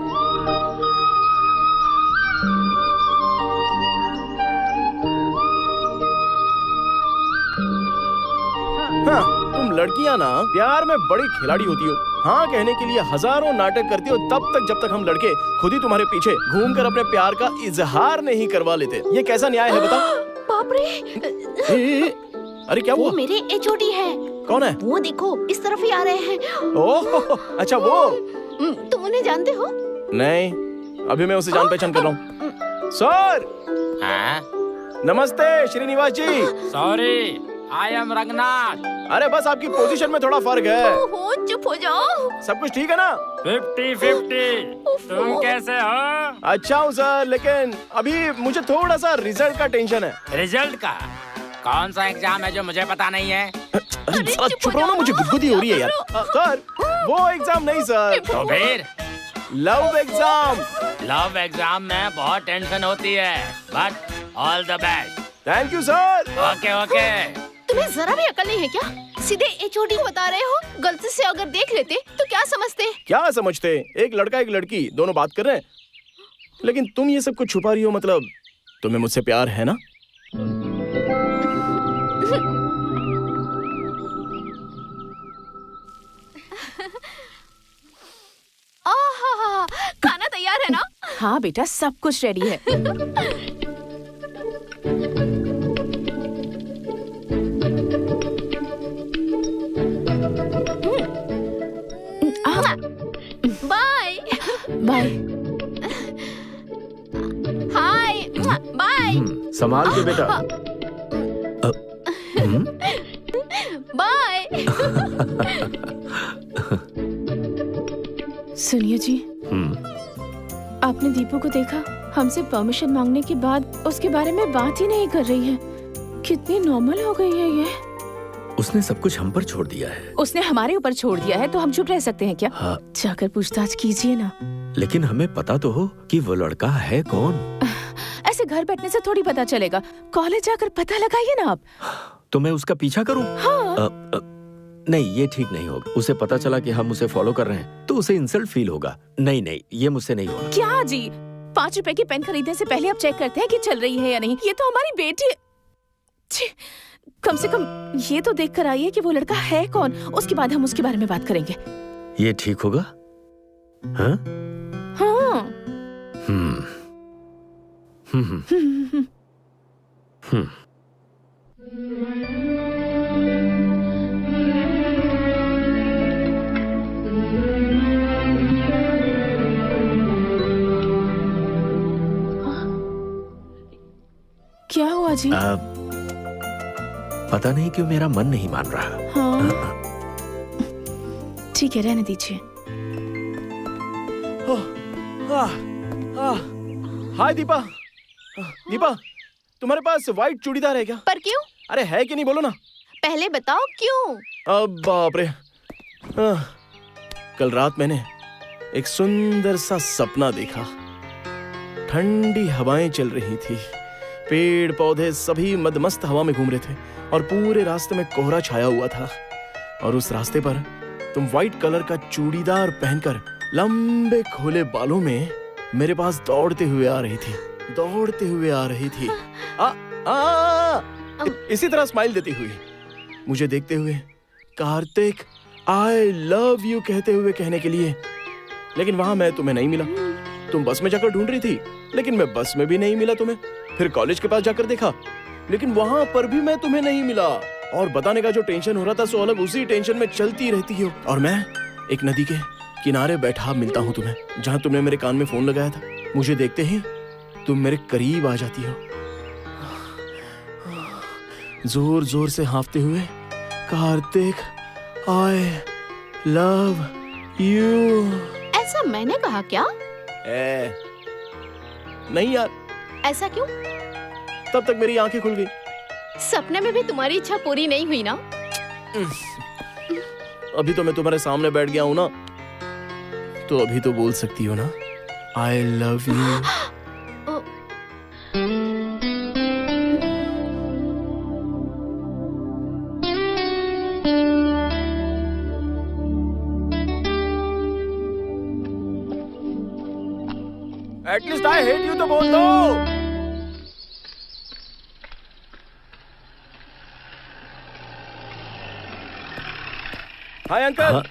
हाँ, तुम लड़कियां ना प्यार में बड़ी खिलाड़ी होती हो। हाँ कहने के लिए हजारों नाटक करती हो, तब तक जब तक हम लड़के खुद ही तुम्हारे पीछे घूमकर अपने प्यार का इजहार नहीं करवा लेते। ये कैसा न्याय है बताओ? बाप रे! अरे क्या हुआ? वो मेरे एचओडी है। कौन है? वो देखो, इस तरफ ही आ रहे हैं। ओह, अच्छा वो। तुम उन्हें जानते हो? नहीं, अभी मैं उसे जान पहचान कर रहा हूँ। सर। नमस्ते Srinivas ji. Sorry, I am Ranganath. अरे बस आपकी पोजीशन में थोड़ा फर्क है। चुप हो जाओ। सब कुछ ठीक है ना? 50-50। तुम कैसे हो? अच्छा हूँ सर, लेकिन अभी मुझे थोड़ा सा रिजल्ट का टेंशन है। रिजल्ट का? कौन सा एग्जाम है जो मुझे पता नहीं है? अरे चुप रहो ना, मुझे गुदगुदी हो रही है यार। सर, वो एग्जाम नहीं सर। तो फिर? Love exam. लव एग्जाम में बहुत टेंशन होती है, but all the best. Thank you sir. Okay okay. तुम्हें जरा भी अकल नहीं है क्या? सीधे एचओडी बता रहे हो। गलती से अगर देख लेते तो क्या समझते? क्या समझते? एक लड़का एक लड़की दोनों बात कर रहे हैं, लेकिन तुम ये सब कुछ छुपा रही हो। मतलब तुम्हें मुझसे प्यार है ना? खाना तैयार है ना? हाँ बेटा, सब कुछ रेडी है। Bye bye. Hi bye. संभाल के बेटा। बाय। सुनिए जी, आपने दीपू को देखा? हमसे परमिशन मांगने के बाद उसके बारे में बात ही नहीं कर रही है। कितनी नॉर्मल हो गई है ये। उसने सब कुछ हम पर छोड़ दिया है। उसने हमारे ऊपर छोड़ दिया है तो हम चुप रह सकते हैं क्या? हाँ। जाकर पूछताछ कीजिए ना। लेकिन हमें पता तो हो कि वो लड़का है कौन। ऐसे घर बैठने से थोड़ी पता चलेगा। कॉलेज जाकर पता लगाइए ना आप। तो मैं उसका पीछा करूं? हाँ। नहीं, ये ठीक नहीं होगा। उसे पता चला कि हम उसे फॉलो कर रहे हैं तो उसे इंसल्ट फील होगा। नहीं नहीं, ये मुझसे नहीं होगा। क्या जी, 5 रुपए की पेन खरीदने से पहले आप चेक करते हैं कि चल रही है या नहीं। ये तो हमारी बेटी है। कम से कम ये तो देख कर आइए कि वो लड़का है कौन, उसके बाद हम उसके बारे में बात करेंगे। ये ठीक होगा? हाँ? हाँ। क्या हुआ जी? पता नहीं क्यों मेरा मन नहीं मान रहा। हाँ। ठीक है, रहने दीजिए। हाय दीपा। दीपा, तुम्हारे पास व्हाइट चूड़ीदार है क्या? पर क्यों? अरे है कि नहीं, बोलो ना। पहले बताओ क्यों? अब बाप रे। कल रात मैंने एक सुंदर सा सपना देखा। ठंडी हवाएं चल रही थी, पेड़ पौधे सभी मदमस्त हवा में घूम रहे थे और पूरे रास्ते में कोहरा छाया हुआ था। और उस रास्ते पर तुम व्हाइट कलर का चूड़ीदार पहनकर लंबे खोले बालों में मेरे पास दौड़ते हुए आ रही थी। इसी तरह स्माइल देती हुई मुझे देखते हुए कार्तिक आई लव यू कहते हुए कहने के लिए। लेकिन वहां मैं तुम्हें नहीं मिला। तुम बस में जाकर ढूंढ रही थी, लेकिन मैं बस में भी नहीं मिला तुम्हें। फिर कॉलेज के पास जाकर देखा, लेकिन वहां पर भी मैं तुम्हें नहीं मिला। और बताने का जो टेंशन हो रहा था सो अलग उसी टेंशन में चलती रहती हो। और मैं एक नदी के किनारे बैठा मिलता हूँ तुम्हें, जहाँ तुमने मेरे कान में फोन लगाया था। मुझे देखते ही तुम मेरे करीब आ जाती हो, जोर जोर से हाँफते हुए, कार्तिक आई लव यू। ऐसा मैंने कहा क्या? नहीं यार। ऐसा क्यों? तब तक मेरी आंखें खुल गई। सपने में भी तुम्हारी इच्छा पूरी नहीं हुई ना? अभी तो मैं तुम्हारे सामने बैठ गया हूँ ना, तो अभी तो बोल सकती हो ना I love you. At least I hate you तो बोल दो। Hi uncle.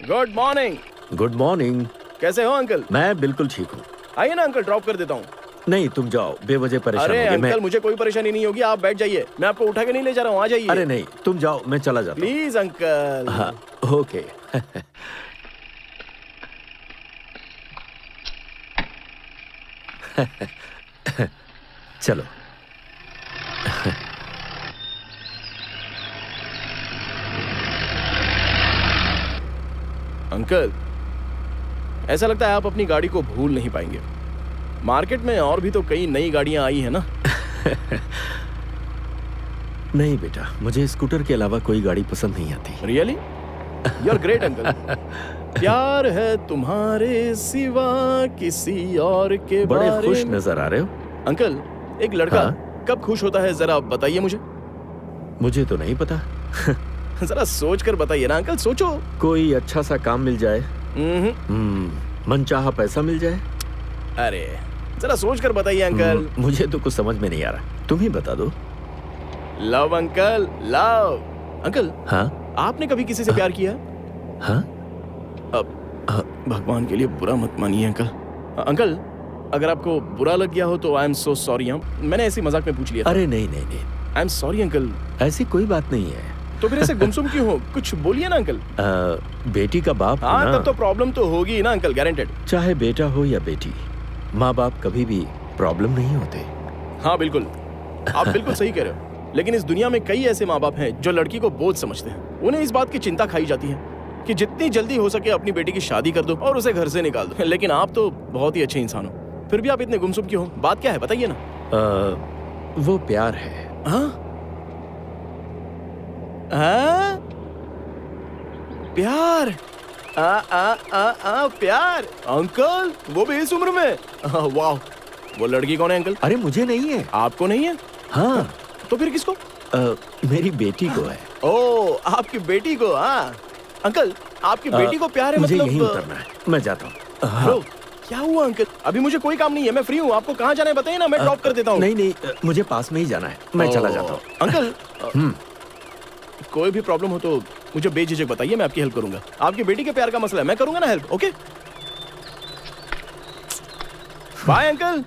Good morning. Good morning. कैसे हो अंकल? मैं बिल्कुल ठीक हूँ। आइए ना अंकल, ड्रॉप कर देता हूँ। नहीं, तुम जाओ, बेवजह परेशान अरे होगे। अंकल मुझे कोई परेशानी नहीं होगी, आप बैठ जाइए, मैं आपको उठा के नहीं ले जा रहा हूँ, आ जाइए। अरे नहीं, तुम जाओ, मैं चला जाता हूँ। Please uncle. हाँ, ओके। चलो। अंकल, ऐसा लगता है आप अपनी गाड़ी को भूल नहीं पाएंगे। मार्केट में और भी तो कई नई गाड़ियां आई है ना। नहीं बेटा, मुझे स्कूटर के अलावा कोई गाड़ी पसंद नहीं आती। Really? You are great uncle. प्यार है तुम्हारे सिवा किसी और के बड़े बारे खुश में। नजर आ रहे हो। अंकल, एक लड़का कब खुश होता है जरा बताइए मुझे। मुझे तो नहीं पता। जरा सोच कर बताइए ना अंकल, सोचो। कोई अच्छा सा काम मिल जाए, मनचाहा पैसा मिल जाए। अरे जरा सोच कर बताइए अंकल। मुझे तो कुछ समझ में नहीं आ रहा, तुम ही बता दो। Love uncle, love. अंकल, हाँ? आपने कभी किसी से प्यार किया? हाँ? अब भगवान के लिए बुरा मत मानिए अंकल। अंकल, अगर आपको बुरा लग गया हो तो आई एम सो सॉरी। मैंने ऐसी मजाक में पूछ लिया था। अरे नहीं नहीं नहीं, आई एम सॉरी अंकल। ऐसी कोई बात नहीं है। तो फिर ऐसे गुमसुम क्यों हो? कुछ बोलिए ना अंकल। बेटी का बाप हाँ, ना। तब तो प्रॉब्लम तो होगी ही ना अंकल, गारंटेड। चाहे बेटा हो या बेटी, माँ बाप कभी भी प्रॉब्लम नहीं होते। हाँ बिल्कुल, आप बिल्कुल सही कह रहे हो। लेकिन इस दुनिया में कई ऐसे माँ बाप हैं जो लड़की को बोझ समझते हैं। उन्हें इस बात की चिंता खाई जाती है कि जितनी जल्दी हो सके अपनी बेटी की शादी कर दो और उसे घर से निकाल दो। लेकिन आप तो बहुत ही अच्छे इंसान हो, फिर भी आप इतने गुमसुम क्यों हो? बात क्या है बताइए ना। वो प्यार है। हाँ? प्यार? प्यार? अंकल वो भी इस उम्र में? वाह, वो लड़की कौन है अंकल? अरे मुझे नहीं है। आपको नहीं है? हाँ। तो फिर किसको? मेरी बेटी को है। ओ, आपकी बेटी को? हाँ अंकल, आपकी बेटी को प्यार है? मुझे मतलब यहीं उतरना है, मैं जाता हूँ। हाँ। क्या हुआ अंकल? अभी मुझे कोई काम नहीं है, मैं फ्री हूँ। आपको कहाँ जाना है बताइए ना, मैं ड्रॉप कर देता हूँ। नहीं, मुझे पास में ही जाना है, मैं चला जाता हूँ। अंकल कोई भी प्रॉब्लम हो तो मुझे बेझिझक बताइए, मैं आपकी हेल्प करूंगा। आपकी बेटी के प्यार का मसला है, मैं करूंगा ना help. Okay bye uncle.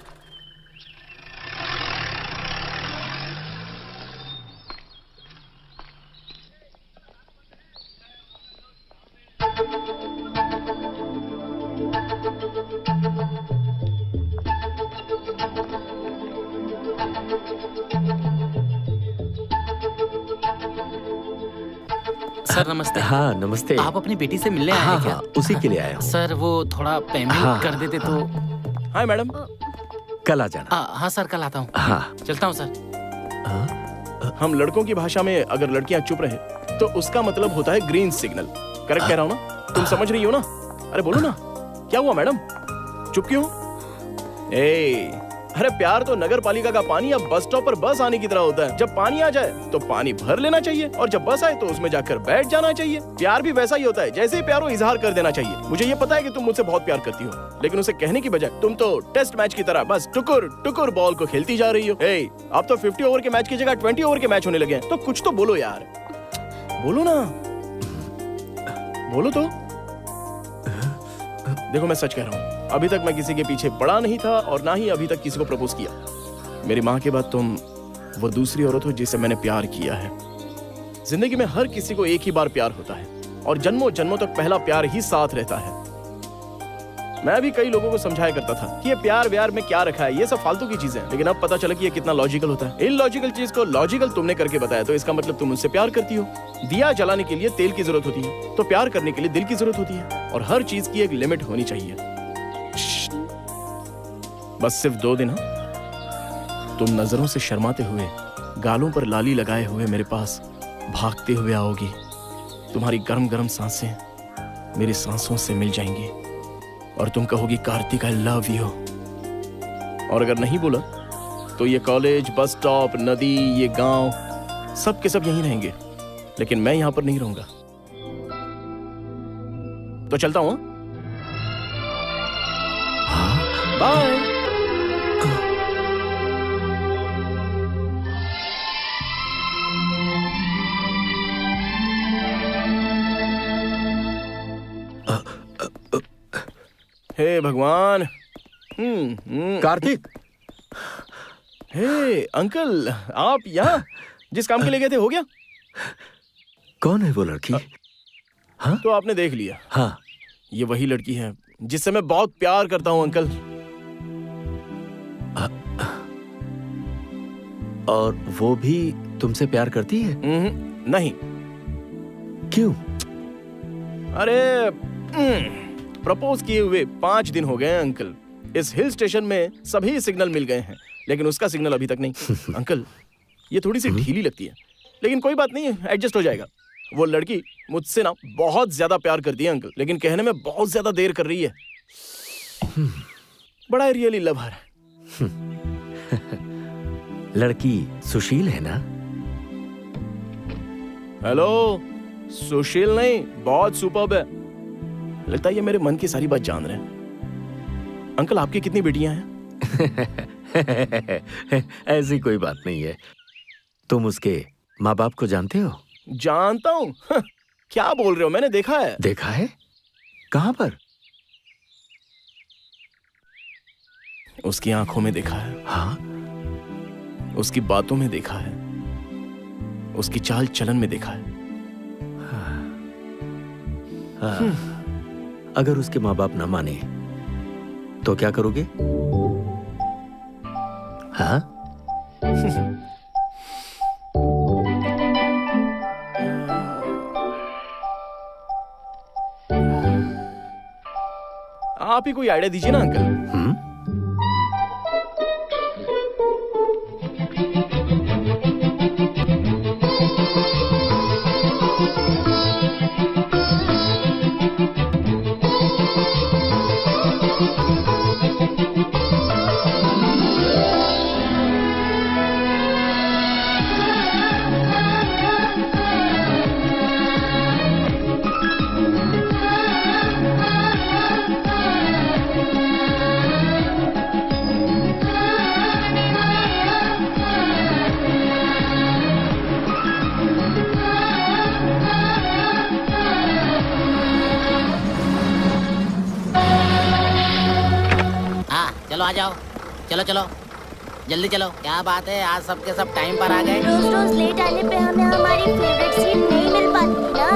Sir नमस्ते। हाँ नमस्ते। आप अपनी बेटी से मिलने आए हैं क्या? उसी के लिए आया हूँ। सर वो थोड़ा पेमेंट कर देते तो। Hi madam. कल आ जाना। हाँ सर कल आता हूँ। हाँ चलता हूँ सर। हम लड़कों की भाषा में अगर लड़कियां चुप रहे तो उसका मतलब होता है ग्रीन सिग्नल। करेक्ट कह रहा हूँ ना? तुम समझ रही हो ना? अरे बोलो ना, क्या हुआ मैडम, चुप क्यों? अरे प्यार तो नगर पालिका का पानी या बस स्टॉप पर बस आने की तरह होता है। जब पानी आ जाए तो पानी भर लेना चाहिए और जब बस आए तो उसमें जाकर बैठ जाना चाहिए। प्यार भी वैसा ही होता है, जैसे ही प्यार हो इजहार कर देना चाहिए। मुझे ये पता है कि तुम मुझसे बहुत प्यार करती हो, लेकिन उसे कहने की बजाय तुम तो टेस्ट मैच की तरह बस टुकुर टुकुर बॉल को खेलती जा रही हो। अब तो 50 ओवर के मैच की जगह 20 ओवर के मैच होने लगे हैं, तो कुछ तो बोलो यार, बोलो ना, बोलो तो। देखो मैं सच कह रहा हूँ, अभी तक मैं किसी के पीछे पड़ा नहीं था और ना ही अभी तक किसी को प्रपोज किया। मेरी माँ के बाद तुम वो दूसरी औरत हो जिसे मैंने प्यार किया है। जिंदगी में हर किसी को एक ही बार प्यार होता है और जन्मों जन्मों तक पहला प्यार ही साथ रहता है। मैं भी कई लोगों को समझाया करता था कि ये प्यार व्यार में क्या रखा है, ये सब फालतू की चीजें, लेकिन अब पता चला कि ये कितना लॉजिकल होता है। इलॉजिकल चीज को लॉजिकल तुमने करके बताया, तो इसका मतलब तुम मुझसे प्यार करती हो। दिया जलाने के लिए तेल की जरूरत होती है, तो प्यार करने के लिए दिल की जरूरत होती है, और हर चीज की एक लिमिट होनी चाहिए। बस सिर्फ 2 दिन तुम नजरों से शर्माते हुए, गालों पर लाली लगाए हुए मेरे पास भागते हुए आओगी। तुम्हारी गर्म गर्म सांसें मेरी सांसों से मिल जाएंगी और तुम कहोगी कार्तिक आई लव यू। और अगर नहीं बोला तो ये कॉलेज, बस स्टॉप, नदी, ये गांव, सब के सब यहीं रहेंगे, लेकिन मैं यहां पर नहीं रहूंगा। तो चलता हूं। बाय। हे भगवान। कार्तिक। हे अंकल, आप यहाँ जिस काम के लिए गए थे हो गया? कौन है वो लड़की? हाँ? तो आपने देख लिया। हाँ, ये वही लड़की है जिससे मैं बहुत प्यार करता हूँ अंकल। और वो भी तुमसे प्यार करती है? नहीं। क्यों? अरे प्रपोज किए हुए 5 दिन हो गए अंकल। इस हिल स्टेशन में सभी सिग्नल मिल गए हैं, लेकिन उसका सिग्नल अभी तक नहीं। अंकल ये थोड़ी सी ढीली लगती है, लेकिन कोई बात नहीं है, एडजस्ट हो जाएगा। वो लड़की मुझसे ना बहुत ज्यादा प्यार करती है अंकल, लेकिन कहने में बहुत ज्यादा देर कर रही है। बड़ा रियली लव हर। लड़की सुशील है ना? हेलो, सुशील नहीं, बहुत सुपर्ब है। लगता है ये मेरे मन की सारी बात जान रहे हैं। अंकल आपकी कितनी बेटियां हैं? ऐसी कोई बात नहीं है। तुम उसके माँ बाप को जानते हो? जानता हूँ। क्या बोल रहे हो, मैंने देखा है। देखा है? कहाँ पर? उसकी आंखों में देखा है। हाँ? उसकी बातों में देखा है, उसकी चाल चलन में देखा है। अगर उसके माँ बाप न माने तो क्या करोगे? हाँ? आप ही कोई आइडिया दीजिए ना अंकल। चलो आ जाओ, चलो चलो जल्दी चलो। क्या बात है, आज सबके सब टाइम पर आ गए। रोज रोज लेट आने पे हमें हमारी फेवरेट सीट नहीं मिल पाती ना।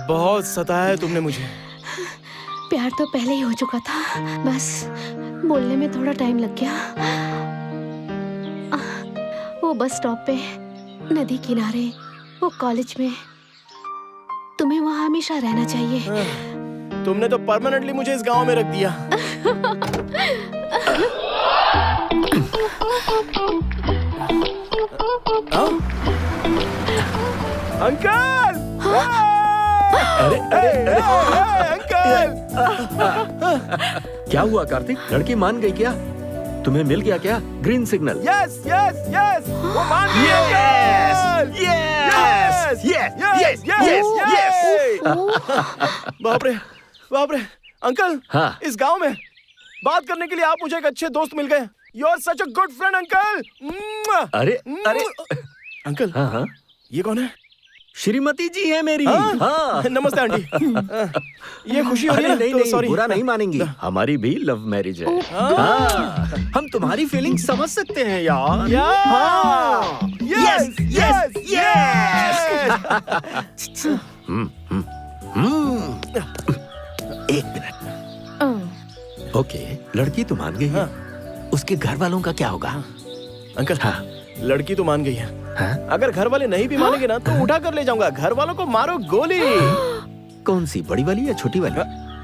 बहुत सताया है तुमने मुझे। प्यार तो पहले ही हो चुका था, बस बोलने में थोड़ा टाइम लग गया। वो बस स्टॉप पे, नदी किनारे, वो कॉलेज में, तुम्हें वहाँ हमेशा रहना चाहिए। तुमने तो परमानेंटली मुझे इस गांव में रख दिया। अंकल! अरे अंकल! क्या हुआ कार्तिक? लड़की मान गई क्या? तुम्हें मिल गया क्या green signal? Yes yes yes, वो मान गई uncle! Yes yes yes yes. बाप रे अंकल! हाँ। इस गांव में बात करने के लिए आप मुझे एक अच्छे दोस्त मिल गए। You are such a good friend uncle. अरे अंकल, हाँ ये कौन है? श्रीमती जी है मेरी। हाँ। नमस्ते आंटी। ये खुशी हो रही है? नहीं, सॉरी, बुरा नहीं मानेंगी। हमारी भी लव मैरिज है। हाँ, हम तुम्हारी फीलिंग समझ सकते हैं यार। Yes yes yes. एक मिनट। ओके, लड़की तो मान गई है। उसके घर वालों का क्या होगा? अंकल, हाँ, लड़की तो मान गई है। हाँ? अगर घर वाले नहीं भी मानेंगे ना तो उठा कर ले जाऊंगा। घर वालों को मारो गोली। कौन सी, बड़ी वाली या छोटी वाली?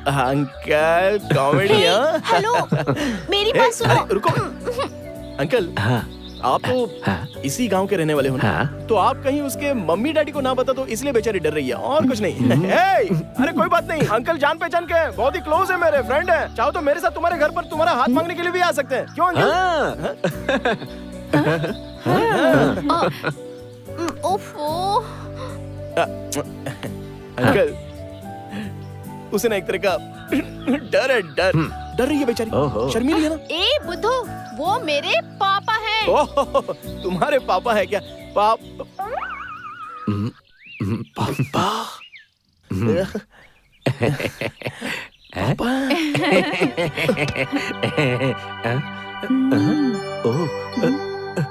Uncle comedy. हेलो, मेरी बात सुनो। रुको अंकल। हाँ, आप तो इसी गांव के रहने वाले हो ना? तो आप कहीं उसके मम्मी डैडी को ना बता तो इसलिए बेचारी डर रही है, और कुछ नहीं। अरे कोई बात नहीं, अंकल जान पहचान के बहुत ही क्लोज है, मेरे फ्रेंड है। चाहो तो मेरे साथ तुम्हारे घर पर तुम्हारा हाथ मांगने के लिए भी आ सकते हैं। क्यों अंकल? अंकल, उसे ना एक तरह का डर है। डर रही है बेचारी, शर्मीली है ना। ए बुद्धू, वो मेरे पापा हैं। ओह, तुम्हारे पापा है क्या? पापा?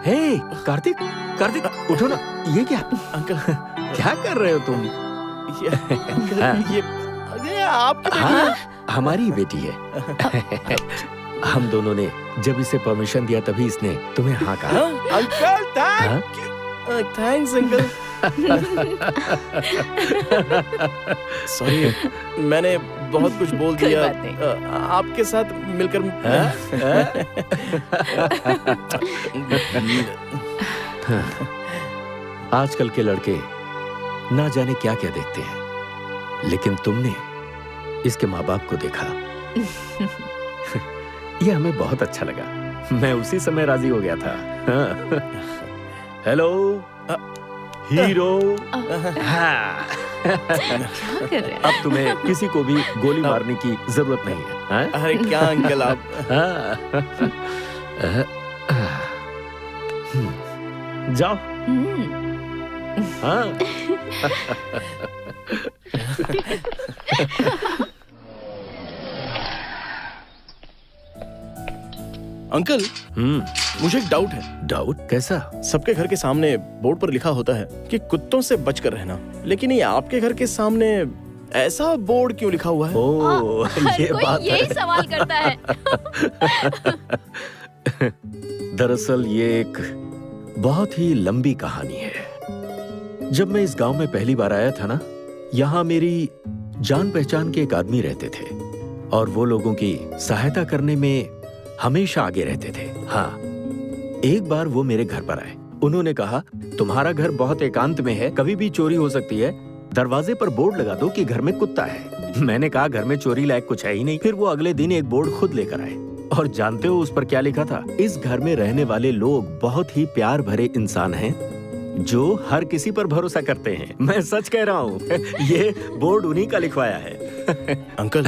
हे कार्तिक, कार्तिक उठो ना। ये क्या अंकल? क्या कर रहे हो तुम? ये आपकी बेटी है? हमारी बेटी है। हम दोनों ने जब इसे परमिशन दिया तभी इसने तुम्हें हाँ कहा। Uncle thanks uncle. सॉरी, मैंने बहुत कुछ बोल दिया। आपके साथ मिलकर आजकल के लड़के ना जाने क्या क्या देखते हैं, लेकिन तुमने इसके माँ बाप को देखा, ये हमें बहुत अच्छा लगा। मैं उसी समय राजी हो गया था। हाँ। Hello hero. हाँ। क्या कर रहे हैं? अब तुम्हें किसी को भी गोली मारने की जरूरत नहीं है। हाँ? अरे क्या अंकल आप। जाओ। हाँ। अंकल मुझे एक डाउट है। डाउट? कैसा? सबके घर के सामने बोर्ड पर लिखा होता है कि कुत्तों से बचकर रहना, लेकिन ये आपके घर के सामने ऐसा बोर्ड क्यों लिखा हुआ है? ओह, हर कोई यही सवाल करता है। दरअसल ये एक बहुत ही लंबी कहानी है। जब मैं इस गांव में पहली बार आया था ना, यहाँ मेरी जान पहचान के एक आदमी रहते थे और वो लोगों की सहायता करने में हमेशा आगे रहते थे। हाँ, एक बार वो मेरे घर पर आए। उन्होंने कहा, तुम्हारा घर बहुत एकांत में है, कभी भी चोरी हो सकती है, दरवाजे पर बोर्ड लगा दो कि घर में कुत्ता है। मैंने कहा घर में चोरी लायक कुछ है ही नहीं। फिर वो अगले दिन एक बोर्ड खुद लेकर आए और जानते हो उस पर क्या लिखा था? इस घर में रहने वाले लोग बहुत ही प्यार भरे इंसान हैं जो हर किसी पर भरोसा करते हैं। मैं सच कह रहा हूँ। ये बोर्ड उन्हीं का लिखवाया है। अंकल।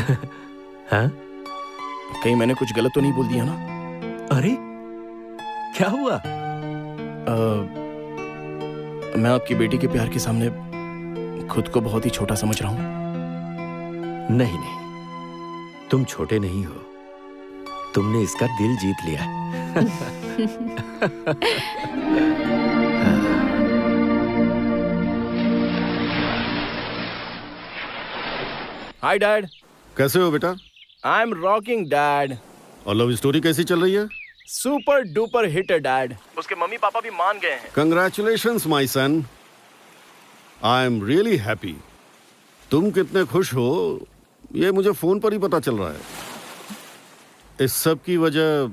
हाँ? कहीं मैंने कुछ गलत तो नहीं बोल दिया ना? अरे क्या हुआ? मैं आपकी बेटी के प्यार के सामने खुद को बहुत ही छोटा समझ रहा हूँ। नहीं नहीं, तुम छोटे नहीं हो, तुमने इसका दिल जीत लिया। Hi dad. कैसे हो बेटा? I am rocking dad. और लव स्टोरी कैसी चल रही है? सुपर डुपर हिट है डैड। उसके मम्मी पापा भी मान गए हैं। Congratulations my son. I am really happy. तुम कितने खुश हो ये मुझे फोन पर ही पता चल रहा है। इस सब की वजह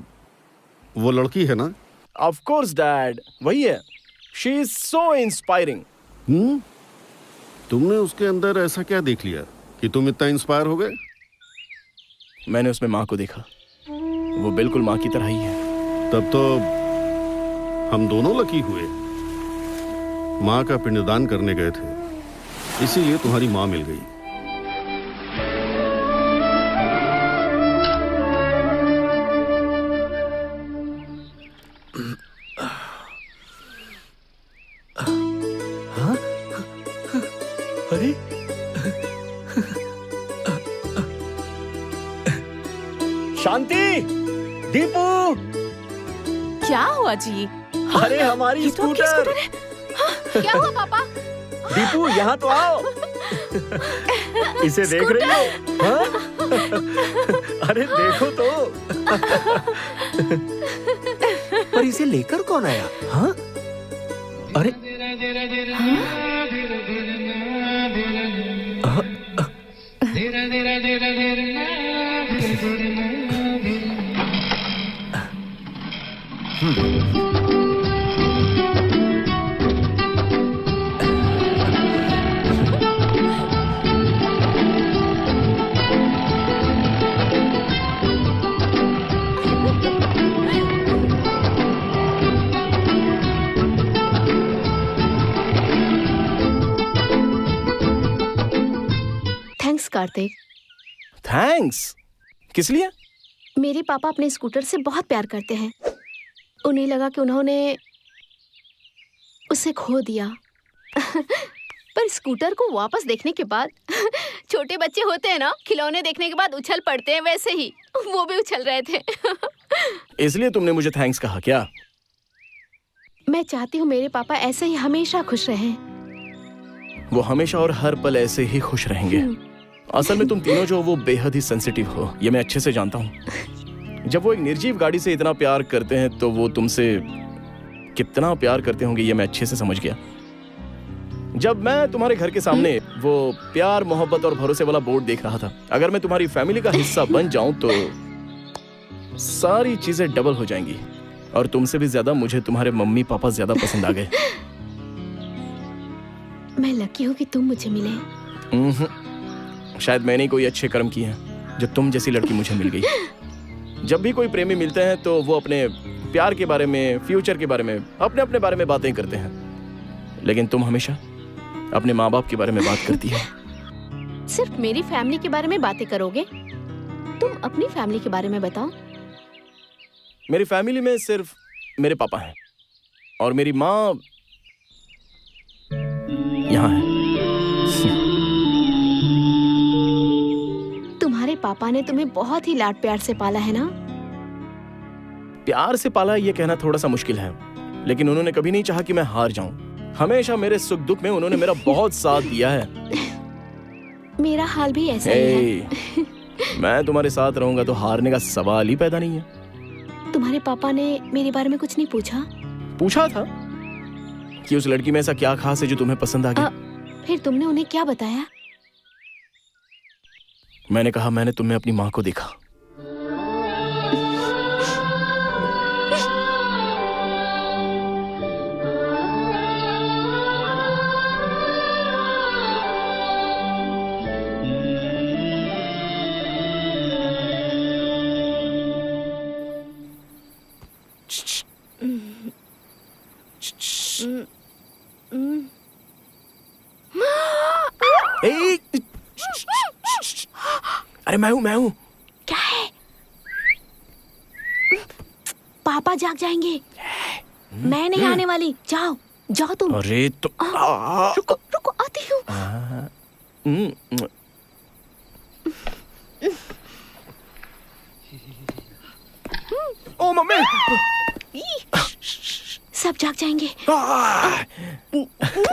वो लड़की है ना? ऑफ कोर्स डैड, वही है। She is so inspiring. तुमने उसके अंदर ऐसा क्या देख लिया कि तुम इतना इंस्पायर हो गए? मैंने उसमें माँ को देखा, वो बिल्कुल माँ की तरह ही है। तब तो हम दोनों लकी हुए। माँ का पिंडदान करने गए थे, इसीलिए तुम्हारी माँ मिल गई। हाँ? अरे शांति, दीपू। क्या हुआ जी? अरे हमारी स्कूटर। क्या हुआ पापा? दीपू यहाँ तो आओ। इसे देख रही हो? हाँ? अरे देखो तो। पर इसे लेकर कौन आया? हाँ? अरे थैंक्स कार्तिक। थैंक्स? किस लिए? मेरे पापा अपने स्कूटर से बहुत प्यार करते हैं। उन्हें लगा कि उन्होंने उसे खो दिया। पर स्कूटर को वापस देखने के बाद छोटे बच्चे होते हैं ना, खिलौने देखने के बाद उछल पड़ते हैं, वैसे ही वो भी उछल रहे थे। इसलिए तुमने मुझे थैंक्स कहा क्या? मैं चाहती हूँ मेरे पापा ऐसे ही हमेशा खुश रहें। वो हमेशा और हर पल ऐसे ही खुश रहेंगे। असल में तुम तीनों जो वो बेहद ही सेंसिटिव हो, ये मैं अच्छे से जानता हूँ। जब वो एक निर्जीव गाड़ी से इतना प्यार करते हैं तो वो तुमसे कितना प्यार करते होंगे, ये मैं अच्छे से समझ गया। जब मैं तुम्हारे घर के सामने वो प्यार, मोहब्बत और भरोसे वाला बोर्ड देख रहा था, अगर मैं तुम्हारी फैमिली का हिस्सा बन जाऊं तो सारी चीजें डबल हो जाएंगी और तुमसे भी ज्यादा मुझे तुम्हारे मम्मी पापा ज्यादा पसंद आ गए। मैं लकी हूँ कि तुम मुझे मिले। शायद मैंने कोई अच्छे कर्म किए हैं। जो तुम जैसी लड़की मुझे मिल गई। जब भी कोई प्रेमी मिलते हैं तो वो अपने प्यार के बारे में, फ्यूचर के बारे में, अपने अपने बारे में बातें करते हैं, लेकिन तुम हमेशा अपने माँ बाप के बारे में बात करती है। सिर्फ मेरी फैमिली के बारे में बातें करोगे? तुम अपनी फैमिली के बारे में बताओ। मेरी फैमिली में सिर्फ मेरे पापा हैं और मेरी माँ यहाँ है। तुम्हारे पापा ने तुम्हें बहुत ही लाड प्यार से पाला है ना? प्यार से पाला ये कहना थोड़ा सा मुश्किल है, लेकिन उन्होंने कभी नहीं चाहा कि मैं हार जाऊं। हमेशा मेरे सुख दुख में उन्होंने मेरा बहुत साथ दिया है। मेरा हाल भी ऐसा ही है। मैं तुम्हारे साथ रहूंगा तो हारने का सवाल ही पैदा नहीं है। तुम्हारे पापा ने मेरे बारे में कुछ नहीं पूछा? पूछा था कि उस लड़की में ऐसा क्या खास है जो तुम्हें पसंद आ गया। फिर तुमने उन्हें क्या बताया? मैंने कहा मैंने तुम्हें अपनी माँ को देखा। अरे मैं हूँ। क्या है? पापा जाग जाएंगे। मैं नहीं आने वाली। जाओ जाओ तुम। अरे तो रुको रुको, आती हूँ। ओ मम्मी, सब जाग जाएंगे।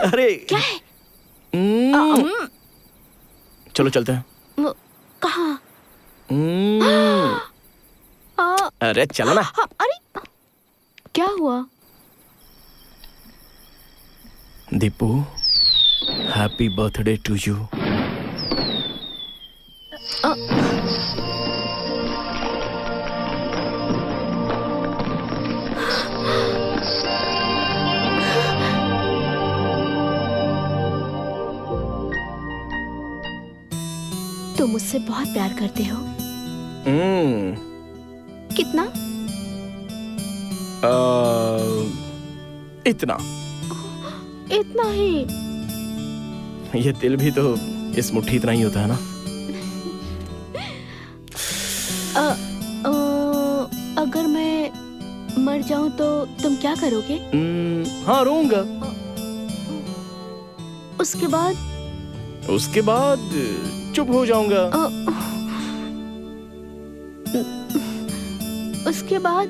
अरे क्या है? चलो चलते हैं। कहाँ? अरे चलो ना। अरे क्या हुआ? Deepu, happy birthday to you. तुम मुझसे बहुत प्यार करते हो। कितना? इतना। इतना ही? ये दिल भी तो इस मुट्ठी इतना ही होता है ना। अगर मैं मर जाऊं तो तुम क्या करोगे? हाँ, रोऊंगा। उसके बाद? उसके बाद चुप हो जाऊंगा। उसके बाद?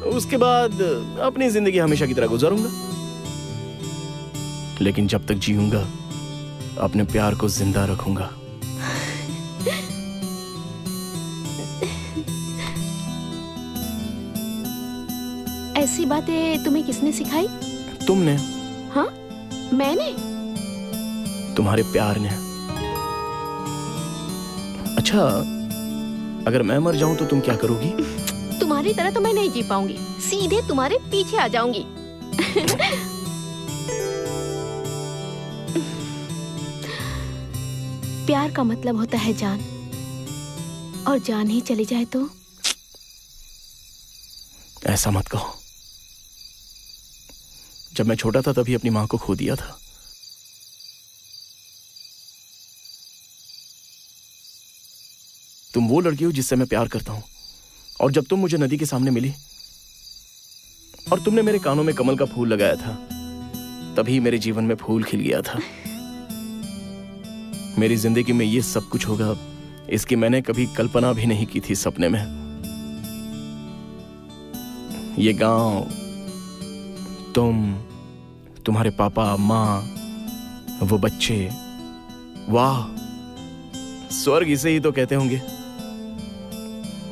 उसके बाद अपनी जिंदगी हमेशा की तरह गुजारूंगा, लेकिन जब तक जीऊंगा अपने प्यार को जिंदा रखूंगा। ऐसी बातें तुम्हें किसने सिखाई? तुमने। हाँ, मैंने? तुम्हारे प्यार ने। अच्छा, अगर मैं मर जाऊं तो तुम क्या करोगी? तुम्हारी तरह तो मैं नहीं जी पाऊंगी, सीधे तुम्हारे पीछे आ जाऊंगी। प्यार का मतलब होता है जान, और जान ही चली जाए तो? ऐसा मत कहो। जब मैं छोटा था तभी अपनी माँ को खो दिया था। तुम वो लड़की हो जिससे मैं प्यार करता हूं, और जब तुम मुझे नदी के सामने मिली और तुमने मेरे कानों में कमल का फूल लगाया था, तभी मेरे जीवन में फूल खिल गया था। मेरी जिंदगी में ये सब कुछ होगा, इसकी मैंने कभी कल्पना भी नहीं की थी सपने में। ये गांव, तुम्हारे पापा, माँ, वो बच्चे, वाह, स्वर्ग इसे ही तो कहते होंगे।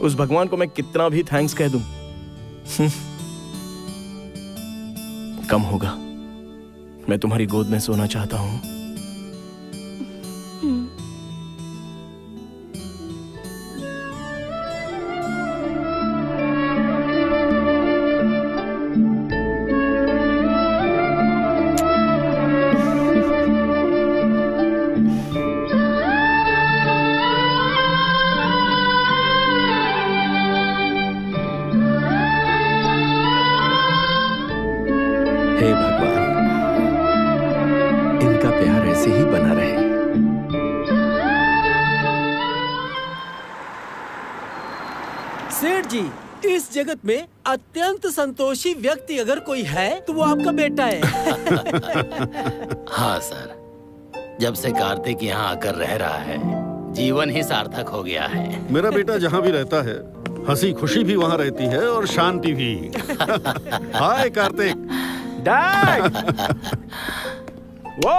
उस भगवान को मैं कितना भी थैंक्स कह दूं, कम होगा। मैं तुम्हारी गोद में सोना चाहता हूं। जी, इस जगत में अत्यंत संतोषी व्यक्ति अगर कोई है तो वो आपका बेटा है। हाँ सर, जब से कार्तिक यहाँ आकर रह रहा है जीवन ही सार्थक हो गया है। मेरा बेटा जहाँ भी रहता है हंसी खुशी भी वहाँ रहती है और शांति भी। हाय कार्तिक। डैड। वो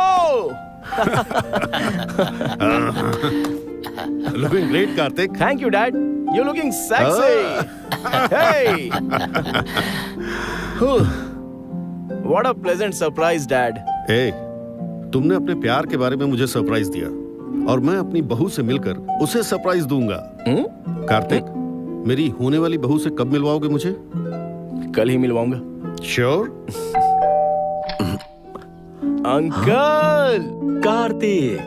looking great Kartik. Thank you dad, you looking sexy. Hey what a pleasant surprise dad. ए, तुमने अपने प्यार के बारे में मुझे सरप्राइज दिया और मैं अपनी बहू से मिलकर उसे सरप्राइज दूंगा। कार्तिक, मेरी होने वाली बहू से कब मिलवाओगे मुझे? कल ही मिलवाऊंगा। श्योर? अंकल। कार्तिक,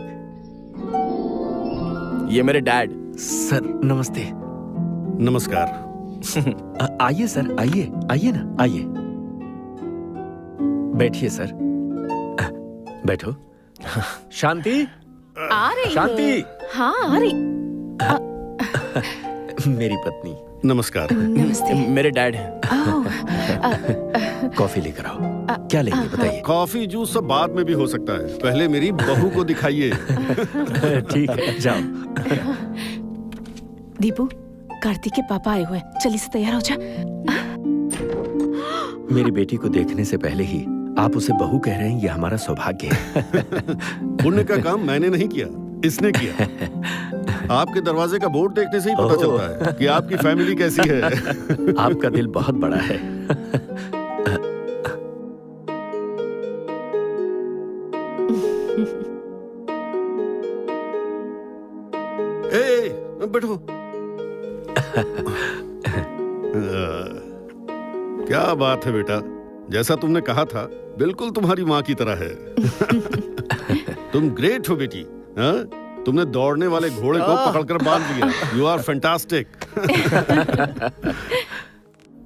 ये मेरे डैड। सर नमस्ते। नमस्कार। आइए सर, आइए आइए ना, आइए बैठिए सर। बैठो। शांति। आ रही शांति। हाँ आ रही। मेरी पत्नी। नमस्कार। नमस्ते। मेरे डैड हैं। कॉफी लेकर आओ। क्या लेंगे बताइए? कॉफी जूस सब बाद में भी हो सकता है, पहले मेरी बहू को दिखाइए। ठीक है, जाओ। दीपू, कार्तिक के पापा आए हुए हैं, जल्दी से तैयार हो जा। मेरी बेटी को देखने से पहले ही आप उसे बहू कह रहे हैं, ये हमारा सौभाग्य है। पुण्य का काम मैंने नहीं किया, इसने किया। आपके दरवाजे का बोर्ड देखने से ही पता चलता है कि आपकी फैमिली कैसी है। आपका दिल बहुत बड़ा है। बैठो। क्या बात है बेटा, जैसा तुमने कहा था बिल्कुल तुम्हारी माँ की तरह है। तुम ग्रेट हो बेटी। हाँ? तुमने दौड़ने वाले घोड़े को पकड़कर बांध दिया। You are fantastic.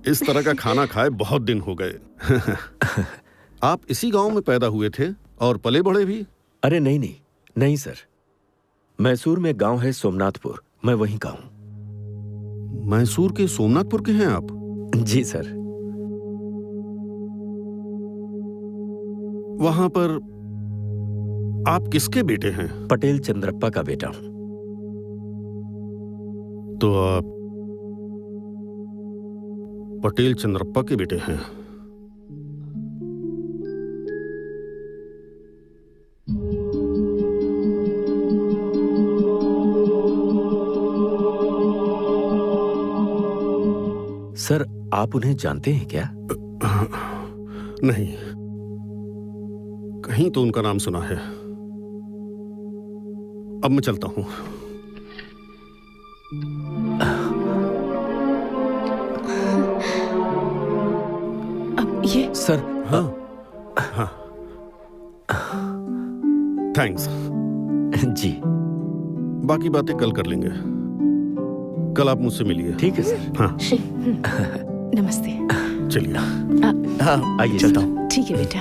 इस तरह का खाना खाए बहुत दिन हो गए। आप इसी गांव में पैदा हुए थे और पले बढ़े भी? अरे नहीं नहीं नहीं सर, मैसूर में गांव है सोमनाथपुर, मैं वहीं का हूं। मैसूर के सोमनाथपुर के हैं आप? जी सर। वहां पर आप किसके बेटे हैं? पटेल चंद्रप्पा का बेटा हूं। तो आप पटेल चंद्रप्पा के बेटे हैं? सर, आप उन्हें जानते हैं क्या? नहीं, कहीं तो उनका नाम सुना है। अब मैं चलता हूं। अब ये सर। हाँ हाँ, थैंक्स। जी, बाकी बातें कल कर लेंगे। कल आप मुझसे मिलिए। ठीक है सर। हाँ। नमस्ते। चलिए। हाँ, आइए चलता हूँ। ठीक है बेटा।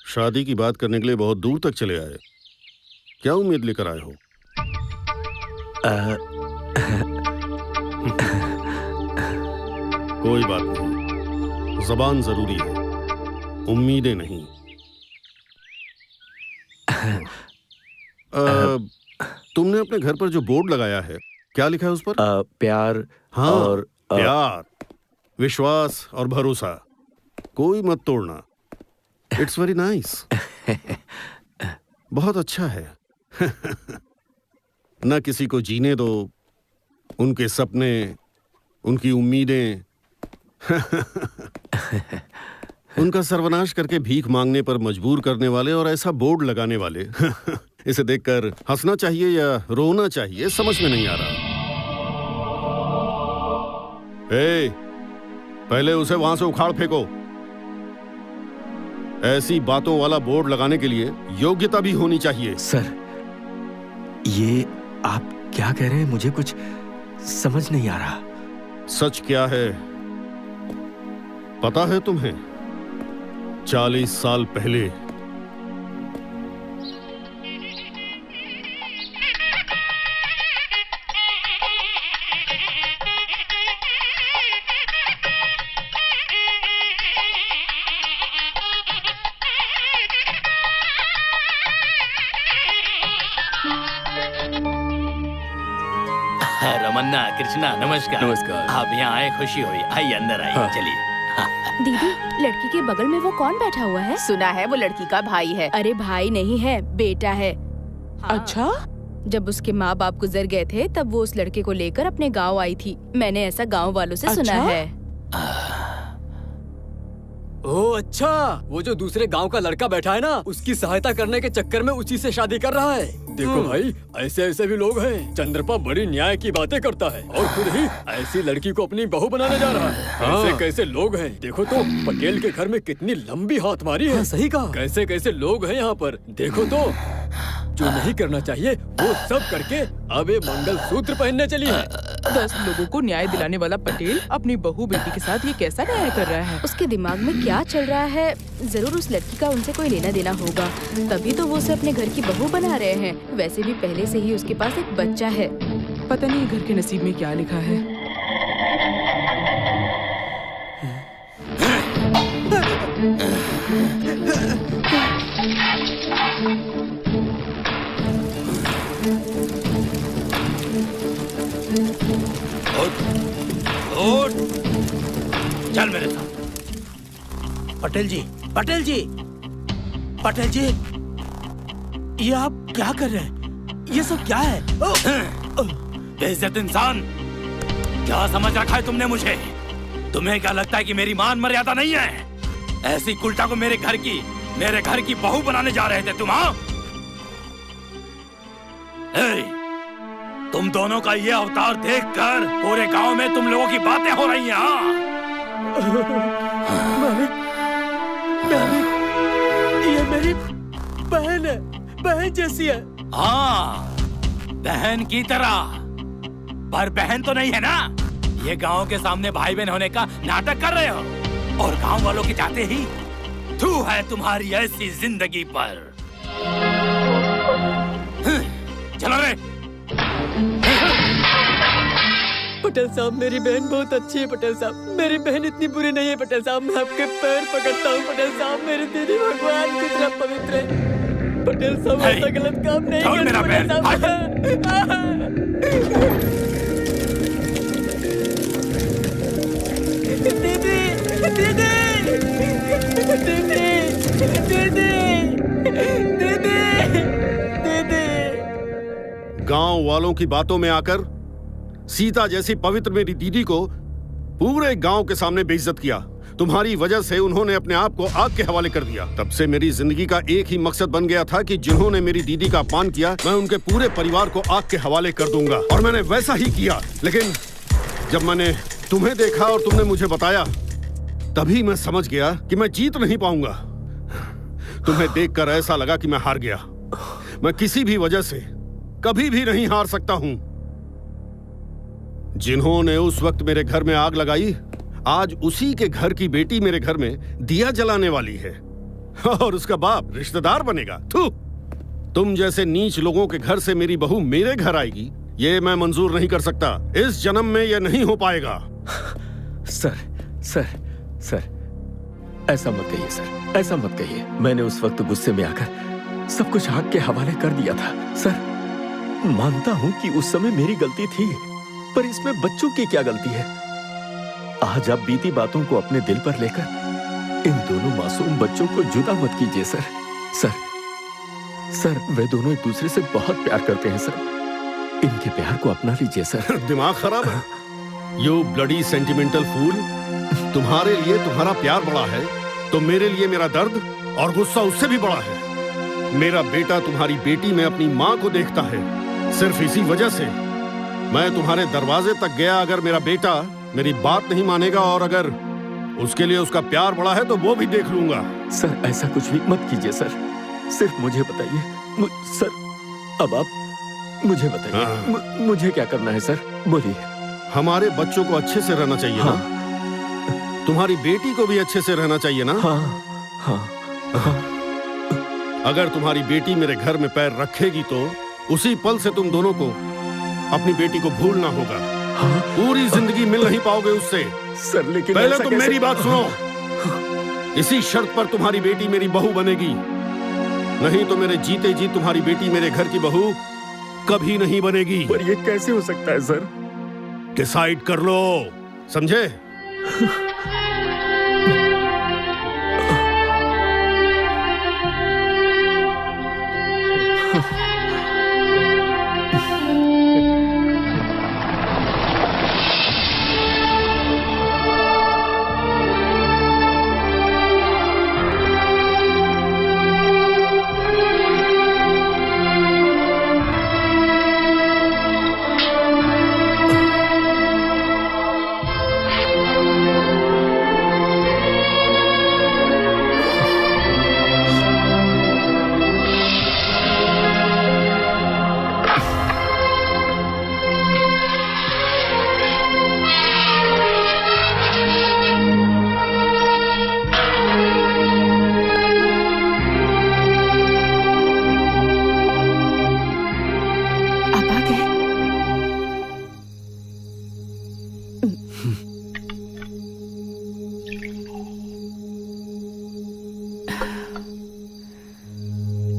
शादी की बात करने के लिए बहुत दूर तक चले आए। क्या उम्मीद लेकर आए हो? कोई बात नहीं, ज़बान जरूरी है, उम्मीदें नहीं। तुमने अपने घर पर जो बोर्ड लगाया है, क्या लिखा है उस पर? प्यार। हाँ, और प्यार, विश्वास और भरोसा कोई मत तोड़ना। It's very nice. बहुत अच्छा है। न किसी को जीने दो, उनके सपने, उनकी उम्मीदें, उनका सर्वनाश करके भीख मांगने पर मजबूर करने वाले और ऐसा बोर्ड लगाने वाले। इसे देखकर हंसना चाहिए या रोना चाहिए समझ में नहीं आ रहा। ए, पहले उसे वहां से उखाड़ फेंको। ऐसी बातों वाला बोर्ड लगाने के लिए योग्यता भी होनी चाहिए। सर, ये आप क्या कह रहे हैं? मुझे कुछ समझ नहीं आ रहा। सच क्या है पता है तुम्हें? 40 साल पहले रमन्ना, कृष्णा, नमस्कार। नमस्कार। आप यहाँ आए, खुशी हुई। आइए अंदर आइए। हाँ। चलिए। दीदी, लड़की के बगल में वो कौन बैठा हुआ है? सुना है वो लड़की का भाई है। अरे भाई नहीं है, बेटा है। अच्छा? जब उसके माँ बाप गुजर गए थे तब वो उस लड़के को लेकर अपने गांव आई थी। मैंने ऐसा गांव वालों से सुना है। ओह अच्छा, वो जो दूसरे गांव का लड़का बैठा है ना, उसकी सहायता करने के चक्कर में उसी से शादी कर रहा है। देखो भाई, ऐसे ऐसे भी लोग हैं। चंद्रपा बड़ी न्याय की बातें करता है और खुद ही ऐसी लड़की को अपनी बहू बनाने जा रहा है। कैसे कैसे लोग हैं देखो तो। पटेल के घर में कितनी लंबी हाथ मारी है। सही कहा। कैसे कैसे लोग हैं यहाँ पर देखो तो। जो नहीं करना चाहिए वो सब करके अब ये मंगलसूत्र पहनने चली है। 10 लोगों को न्याय दिलाने वाला पटेल अपनी बहू बेटी के साथ ये कैसा न्याय कर रहा है? उसके दिमाग में क्या चल रहा है? जरूर उस लड़की का उनसे कोई लेना देना होगा, तभी तो वो उसे अपने घर की बहू बना रहे हैं। वैसे भी पहले से ही उसके पास एक बच्चा है। पता नहीं घर के नसीब में क्या लिखा है। चल मेरे साथ। पटेल जी, पटेल जी, पटेल जी, ये आप क्या कर रहे हैं? ये सब क्या है? बेइज्जत इंसान, क्या समझ रखा है तुमने मुझे? तुम्हें क्या लगता है कि मेरी मान मर्यादा नहीं है? ऐसी कुल्टा को मेरे घर की बहू बनाने जा रहे थे तुम? हाँ, तुम दोनों का ये अवतार देखकर पूरे गांव में तुम लोगों की बातें हो रही हैं। हाँ? ये मेरी बहन है, बहन जैसी है। हाँ, बहन की तरह, पर बहन तो नहीं है ना। ये गांव के सामने भाई बहन होने का नाटक कर रहे हो और गांव वालों के चाहते ही थू है तुम्हारी ऐसी जिंदगी पर। चलो रे। पटेल साहब, मेरी बहन बहुत अच्छी है। पटेल साहब, मेरी बहन इतनी बुरी नहीं है। पटेल साहब, मैं आपके पैर पकड़ता हूँ। पटेल साहब, मेरी दीदी भगवान की तरह पवित्र है। पटेल साहब, ऐसा गलत काम नहीं करना। पटेल साहब, दीदी, दीदी, दीदी, दीदी। गांव वालों की बातों में आकर सीता जैसी पवित्र मेरी दीदी को पूरे गांव के सामने बेइज्जत किया। तुम्हारी वजह से उन्होंने अपने आप को आग के हवाले कर दिया। तब से मेरी जिंदगी का एक ही मकसद बन गया था कि जिन्होंने मेरी दीदी का अपमान किया, मैं उनके पूरे परिवार को आग के हवाले कर दूंगा। और मैंने वैसा ही किया। लेकिन जब मैंने तुम्हें देखा और तुमने मुझे बताया, तभी मैं समझ गया कि मैं जीत नहीं पाऊंगा। तुम्हें देखकर ऐसा लगा कि मैं हार गया। मैं किसी भी वजह से कभी भी नहीं हार सकता हूं। जिन्होंने उस वक्त मेरे घर में आग लगाई, आज उसी के घर की बेटी मेरे घर में दिया जलाने वाली है और उसका बाप रिश्तेदार बनेगा। थू! तुम जैसे नीच लोगों के घर से मेरी बहू मेरे घर आएगी, ये मैं मंजूर नहीं कर सकता। इस जन्म में यह नहीं हो पाएगा। सर, सर, सर, ऐसा मत कहिए सर, ऐसा मत कहिए। मैंने उस वक्त गुस्से में आकर सब कुछ आग के हवाले कर दिया था। सर, मानता हूं कि उस समय मेरी गलती थी, पर इसमें बच्चों की क्या गलती है? आज आप बीती बातों को अपने दिल पर लेकर इन दोनों मासूम बच्चों को जुदा मत कीजिए सर। सर, सर, वे दोनों एक दूसरे से बहुत प्यार करते हैं सर। इनके प्यार को अपना लीजिए सर। दिमाग खराब है? यू ब्लडी सेंटिमेंटल फूल। तुम्हारे लिए तुम्हारा प्यार बड़ा है तो मेरे लिए मेरा दर्द और गुस्सा उससे भी बड़ा है। मेरा बेटा तुम्हारी बेटी में अपनी माँ को देखता है। सिर्फ इसी वजह से मैं तुम्हारे दरवाजे तक गया। अगर मेरा बेटा मेरी बात नहीं मानेगा और अगर उसके लिए उसका प्यार बड़ा है तो वो भी देख लूंगा। सर, ऐसा कुछ भी मत कीजिए सर। सिर्फ मुझे बताइए सर, अब आप मुझे बताइए। मुझे क्या करना है सर? बोलिए। हमारे बच्चों को अच्छे से रहना चाहिए ना? तुम्हारी बेटी को भी अच्छे से रहना चाहिए ना? अगर तुम्हारी बेटी मेरे घर में पैर रखेगी तो उसी पल से तुम दोनों को अपनी बेटी को भूलना होगा। पूरी जिंदगी मिल नहीं पाओगे उससे। सर लेकिन पहले तुम मेरी बात सुनो। इसी शर्त पर तुम्हारी बेटी मेरी बहू बनेगी, नहीं तो मेरे जीते जी तुम्हारी बेटी मेरे घर की बहू कभी नहीं बनेगी। पर ये कैसे हो सकता है सर? डिसाइड कर लो, समझे?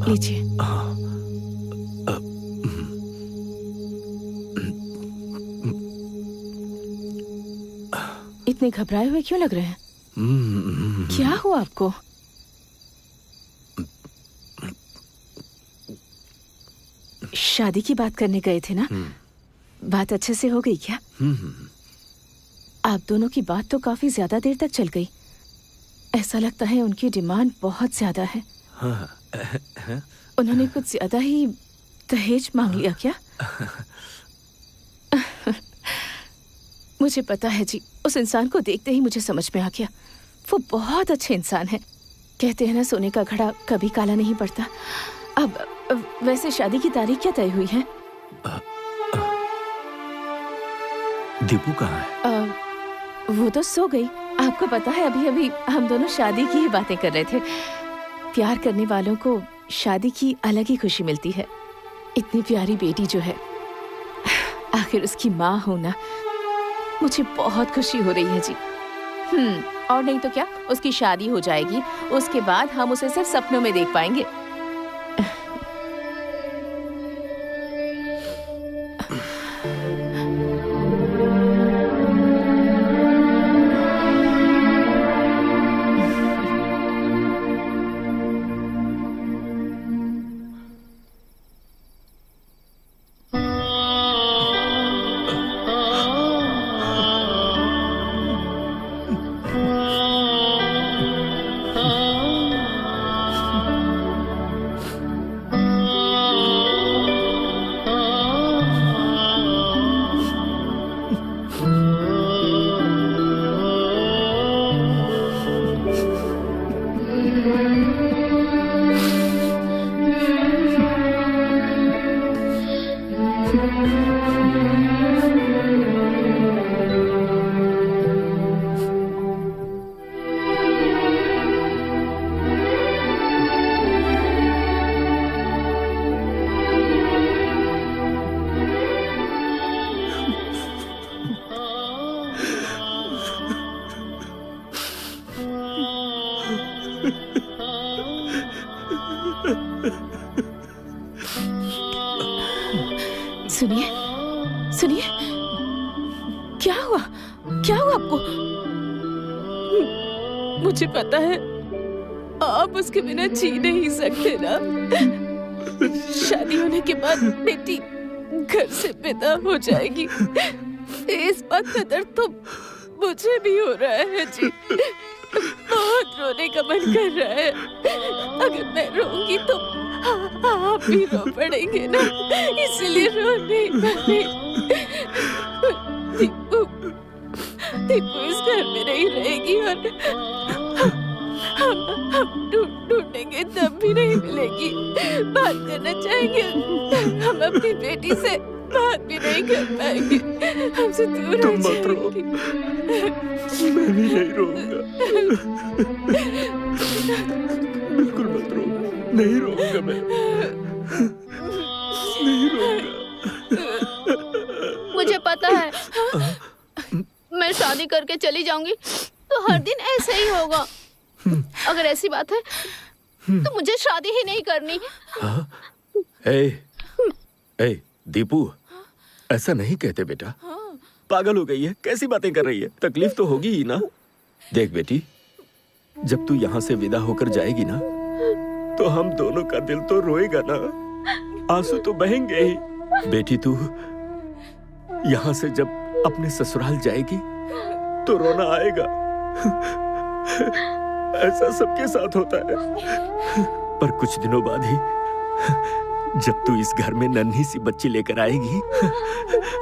लीजिए। इतने घबराए हुए क्यों लग रहे हैं? क्या हुआ आपको? शादी की बात करने गए थे ना? बात अच्छे से हो गई क्या? आप दोनों की बात तो काफी ज्यादा देर तक चल गई। ऐसा लगता है उनकी डिमांड बहुत ज्यादा है। उन्होंने कुछ ज्यादा ही दहेज मांग लिया क्या? मुझे पता है जी, उस इंसान को देखते ही मुझे समझ में आ गया। वो बहुत अच्छे इंसान है। कहते हैं ना, सोने का घड़ा कभी काला नहीं पड़ता। अब वैसे शादी की तारीख क्या तय हुई है? दीपू कहाँ है? वो तो सो गई। आपको पता है, अभी अभी हम दोनों शादी की ही बातें कर रहे थे। प्यार करने वालों को शादी की अलग ही खुशी मिलती है। इतनी प्यारी बेटी जो है, आखिर उसकी माँ होना, मुझे बहुत खुशी हो रही है जी। और नहीं तो क्या, उसकी शादी हो जाएगी, उसके बाद हम उसे सिर्फ सपनों में देख पाएंगे। सुनिए, सुनिए, क्या हुआ? क्या हुआ आपको? मुझे पता है आप उसके बिना जी नहीं सकते ना। शादी होने के बाद बेटी घर से विदा हो जाएगी। इस बात का दर्द तो मुझे भी हो रहा है जी। बहुत रोने का मन कर रहा है। अगर मैं रोऊंगी तो आप भी रो पड़ेंगे ना, इसलिए रो नहीं पाए। दीपू इस घर में नहीं रहेगी और हम ढूंढेंगे तब भी नहीं मिलेगी। बात करना चाहेंगे हम अपनी बेटी से, बात भी नहीं कर पाएंगे, हमसे दूर तुम मत रो, मैं भी नहीं रोऊंगा। बिल्कुल मत रो, नहीं रोऊंगा मैं, नहीं रोऊंगा। मुझे पता है मैं शादी करके चली जाऊंगी तो हर दिन ऐसे ही होगा। अगर ऐसी बात है तो मुझे शादी ही नहीं करनी। ए दीपू, ऐसा नहीं कहते बेटा, पागल हो गई है, कैसी बातें कर रही है, तकलीफ तो होगी ही ना। देख बेटी, जब तू यहाँ से विदा होकर जाएगी ना तो हम दोनों का दिल तो रोएगा ना, आंसू तो बहेंगे ही। बेटी तू यहाँ से जब अपने ससुराल जाएगी तो रोना आएगा, ऐसा सबके साथ होता है। पर कुछ दिनों बाद ही जब तू इस घर में नन्ही सी बच्ची लेकर आएगी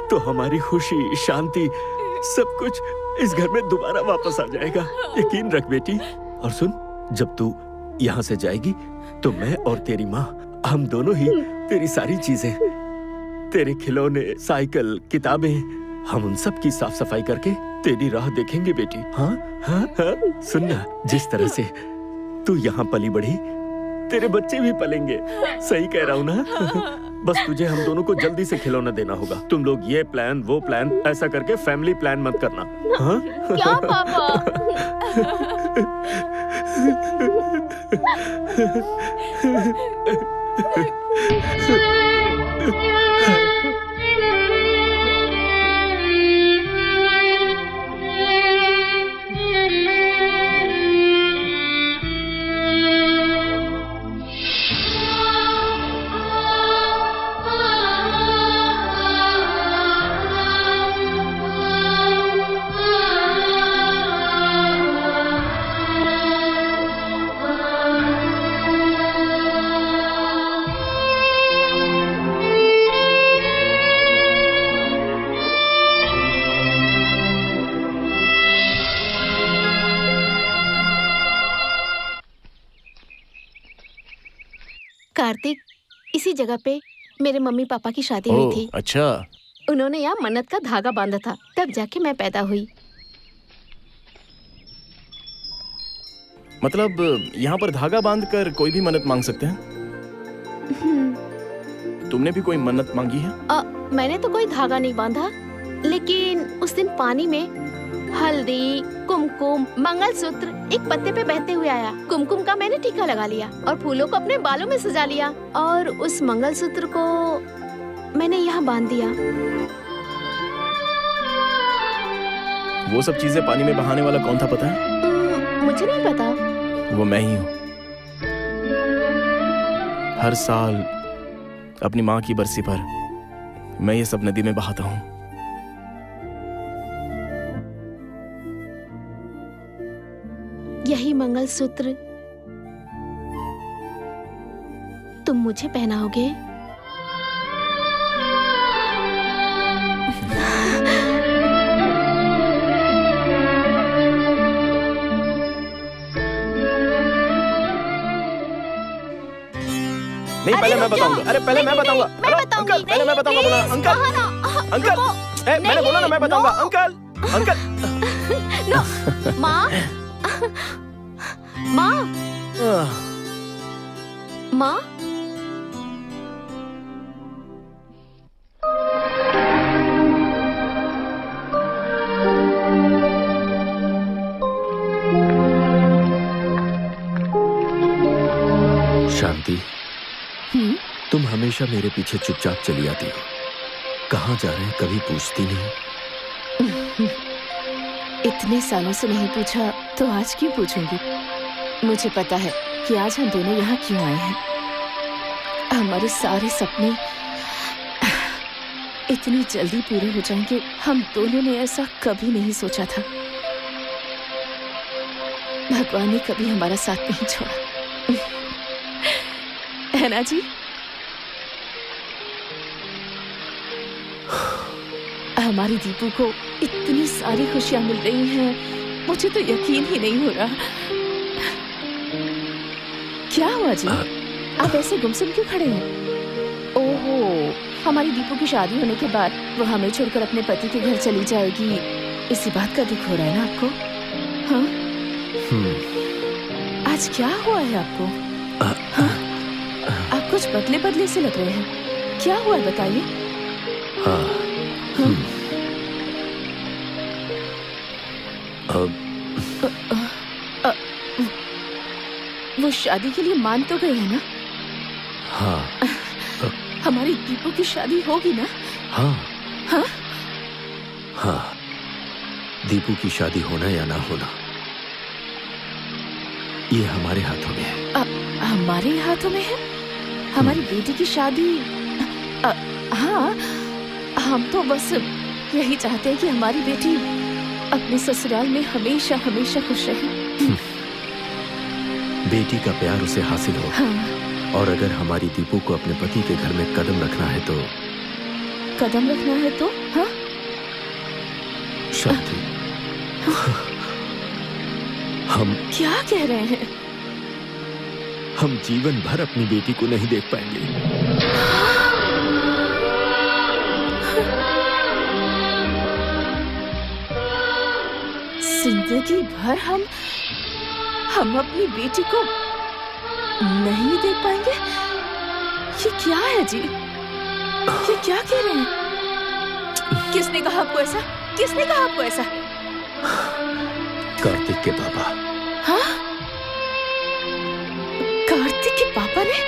तो हमारी खुशी, शांति, सब कुछ इस घर में दोबारा वापस आ जाएगा, यकीन रख बेटी। और सुन, जब तू यहाँ से जाएगी तो मैं और तेरी माँ, हम दोनों ही तेरी सारी चीजें, तेरे खिलौने, साइकिल, किताबें, हम उन सब की साफ सफाई करके तेरी राह देखेंगे बेटी। हाँ हाँ हाँ, सुनना, जिस तरह से तू यहाँ पली बढ़ी तेरे बच्चे भी पलेंगे। सही कह रहा हूँ ना? बस तुझे हम दोनों को जल्दी से खिलौना देना होगा। तुम लोग ये प्लान वो प्लान ऐसा करके फैमिली प्लान मत करना। हाँ? क्या पापा? कार्तिक, इसी जगह पे मेरे मम्मी पापा की शादी हुई थी। अच्छा। उन्होंने यहाँ मन्नत का धागा बांधा था, तब जाके मैं पैदा हुई। मतलब यहाँ पर धागा बांधकर कोई भी मन्नत मांग सकते हैं? तुमने भी कोई मन्नत मांगी है? मैंने तो कोई धागा नहीं बांधा, लेकिन उस दिन पानी में हल्दी, कुमकुम, मंगलसूत्र एक पत्ते पे बहते हुए आया। कुमकुम का मैंने टीका लगा लिया और फूलों को अपने बालों में सजा लिया और उस मंगलसूत्र को मैंने यहाँ बांध दिया। वो सब चीजें पानी में बहाने वाला कौन था पता है? मुझे नहीं पता। वो मैं ही हूँ। हर साल अपनी माँ की बरसी पर मैं ये सब नदी में बहाता हूँ। यही मंगलसूत्र तुम मुझे पहनाओगे? नहीं, पहले मैं बताऊंगा। अरे पहले मैं बताऊंगा। अंकल, पहले मैं बताऊंगा। बोला अंकल, अंकल, मैंने बोला ना मैं बताऊंगा। Uncle, uncle. माँ, माँ, माँ। शांति, तुम हमेशा मेरे पीछे चुपचाप चली आती हो। कहाँ जा रहे हैं कभी पूछती नहीं। इतने सालों से नहीं पूछा तो आज क्यों पूछूंगी? मुझे पता है कि आज हम दोनों यहाँ क्यों आए हैं। हमारे सारे सपने इतनी जल्दी पूरे हो जाएंगे, हम दोनों ने ऐसा कभी नहीं सोचा था। भगवान ने कभी हमारा साथ नहीं छोड़ा, है ना जी? हमारी दीपू को इतनी सारी खुशियां मिल रही हैं, मुझे तो यकीन ही नहीं हो रहा। क्या हुआ जी? आप ऐसे गुमसुम क्यों खड़े हैं? ओहो, हमारी दीपू की शादी होने के बाद वो हमें छोड़कर अपने पति के घर चली जाएगी, इसी बात का दुख हो रहा है ना आपको? हाँ? आज क्या हुआ है आपको? हाँ? आप कुछ बदले बदले से लग रहे हैं, क्या हुआ है बताइए? वो शादी के लिए मान तो गए हैं ना? हाँ। हमारी दीपू की शादी होगी ना? हाँ। हाँ? हाँ, दीपू की शादी होना या ना होना ये हमारे हाथों में है। हमारे हाथों में है? हमारी बेटी की शादी? हाँ, हम तो बस यही चाहते हैं कि हमारी बेटी अपने ससुराल में हमेशा हमेशा खुश रहे। बेटी का प्यार उसे हासिल हो। हाँ। और अगर हमारी दीपू को अपने पति के घर में कदम रखना है तो हाँ? शांति, हम क्या कह रहे हैं? हम जीवन भर अपनी बेटी को नहीं देख पाएंगे। जिंदगी भर हम अपनी बेटी को नहीं देख पाएंगे? ये क्या है जी? ये क्या कह रहे हैं? किसने कहा आपको ऐसा? किसने कहा आपको ऐसा? कार्तिक के पापा। हाँ? कार्तिक के पापा ने?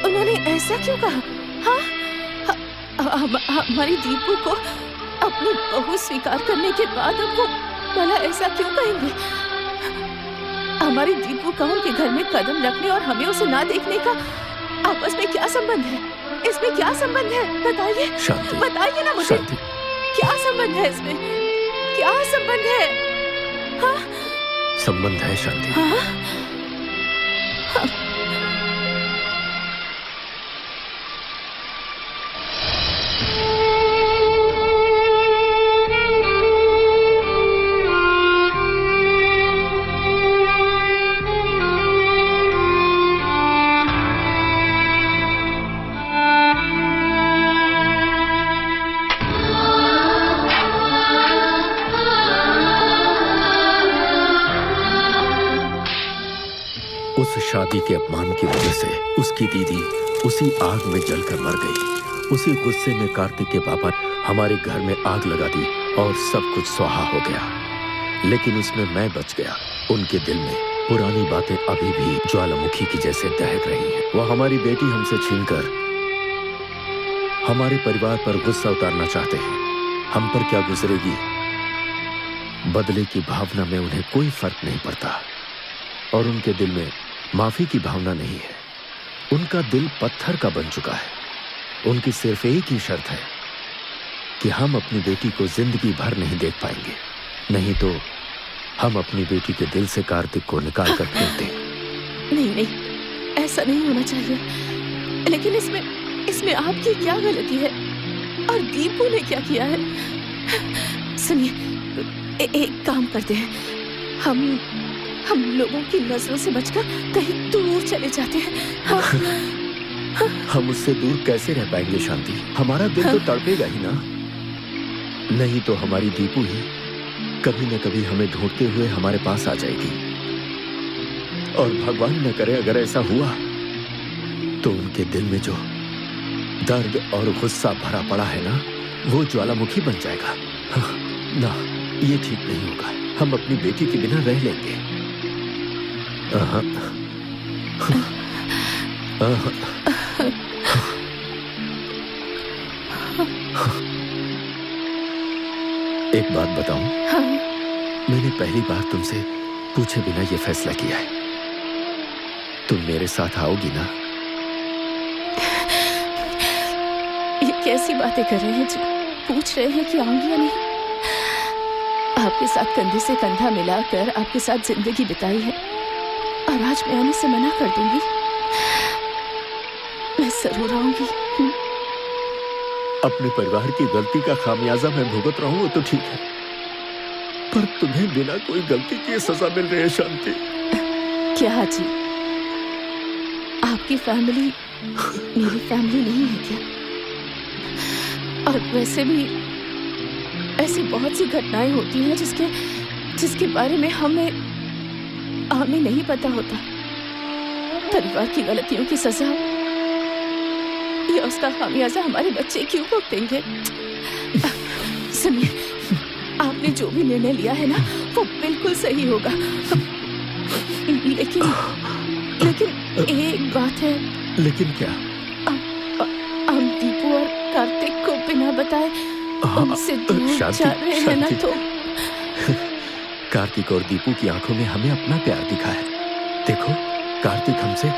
उन्होंने ऐसा क्यों कहा? हाँ? हमारी दीपू को अपनी बहू स्वीकार करने के बाद अब वो भला ऐसा क्यों कहेंगे? हमारी दीपू का उनके घर में कदम रखने और हमें उसे ना देखने का आपस में क्या संबंध है? इसमें क्या संबंध है? बताइए, बताइए ना मुझे। क्या संबंध है इसमें? क्या संबंध है? हाँ? संबंध है शांति। हाँ? हाँ? उस शादी के अपमान की वजह से उसकी दीदी उसी आग में जलकर मर गई। उसी गुस्से में कार्तिक के पापा हमारे घर में आग लगा दी और सब कुछ स्वाहा हो गया। लेकिन उसमें मैं बच गया। उनके दिल में पुरानी बातें अभी भी ज्वालामुखी की जैसे दहक रही हैं। वो हमारी बेटी हमसे छीनकर हमारे परिवार पर गुस्सा उतारना चाहते हैं। हम पर क्या गुजरेगी, बदले की भावना में उन्हें कोई फर्क नहीं पड़ता और उनके दिल में माफी की भावना नहीं है। उनका दिल पत्थर का बन चुका है। उनकी सिर्फ एक ही शर्त है कि हम अपनी बेटी को जिंदगी भर नहीं देख पाएंगे, नहीं तो हम अपनी बेटी के दिल से कार्तिक को निकाल कर फेंक दें। नहीं, ऐसा नहीं होना चाहिए। लेकिन इसमें आपकी क्या गलती है और दीपू ने क्या किया है? सुनिए, एक काम करते हैं, हम लोगों की नजरों से बचकर कहीं दूर चले जाते हैं। हाँ? हम उससे दूर कैसे रह पाएंगे शांति? हमारा दिल तो तड़पेगा ही ना। नहीं तो हमारी दीपू ही कभी न कभी हमें ढूंढते हुए हमारे पास आ जाएगी। और भगवान न करे अगर ऐसा हुआ तो उनके दिल में जो दर्द और गुस्सा भरा पड़ा है ना, वो ज्वालामुखी बन जाएगा। ना, ये ठीक नहीं होगा। हम अपनी बेटी के बिना रह लेंगे। एक बात बताऊं? हाँ? मैंने पहली बार तुमसे पूछे बिना ये फैसला किया है। तुम मेरे साथ आओगी ना? ये कैसी बातें कर रहे हैं जी? पूछ रहे हैं कि आऊंगी या नहीं? आपके साथ कंधे से कंधा मिलाकर आपके साथ जिंदगी बिताई है और आज मैं आने से मना कर दूंगी? मैं जरूर आऊंगी। अपने परिवार की गलती का खामियाजा मैं भुगत रहा हूं, वो तो ठीक है, पर तुम्हें बिना कोई गलती की सजा मिल रही है शांति। क्या जी, आपकी फैमिली मेरी फैमिली नहीं है क्या? और वैसे भी ऐसी बहुत सी घटनाएं होती हैं जिसके बारे में हमें नहीं पता होता। परिवार की गलतियों की सजा या उसका खामियाजा हमारे बच्चे क्यों भुगतेंगे? सुनिए, आपने जो भी निर्णय लिया है ना, वो बिल्कुल सही होगा। लेकिन एक बात है। लेकिन क्या? हम दीपू और कार्तिक को बिना बताए उनसे दूर जा रहे हैं ना, तो कार्तिक और दीपू की आंखों में हमें अपना प्यार दिखा है। देखो, कार्तिक हमसे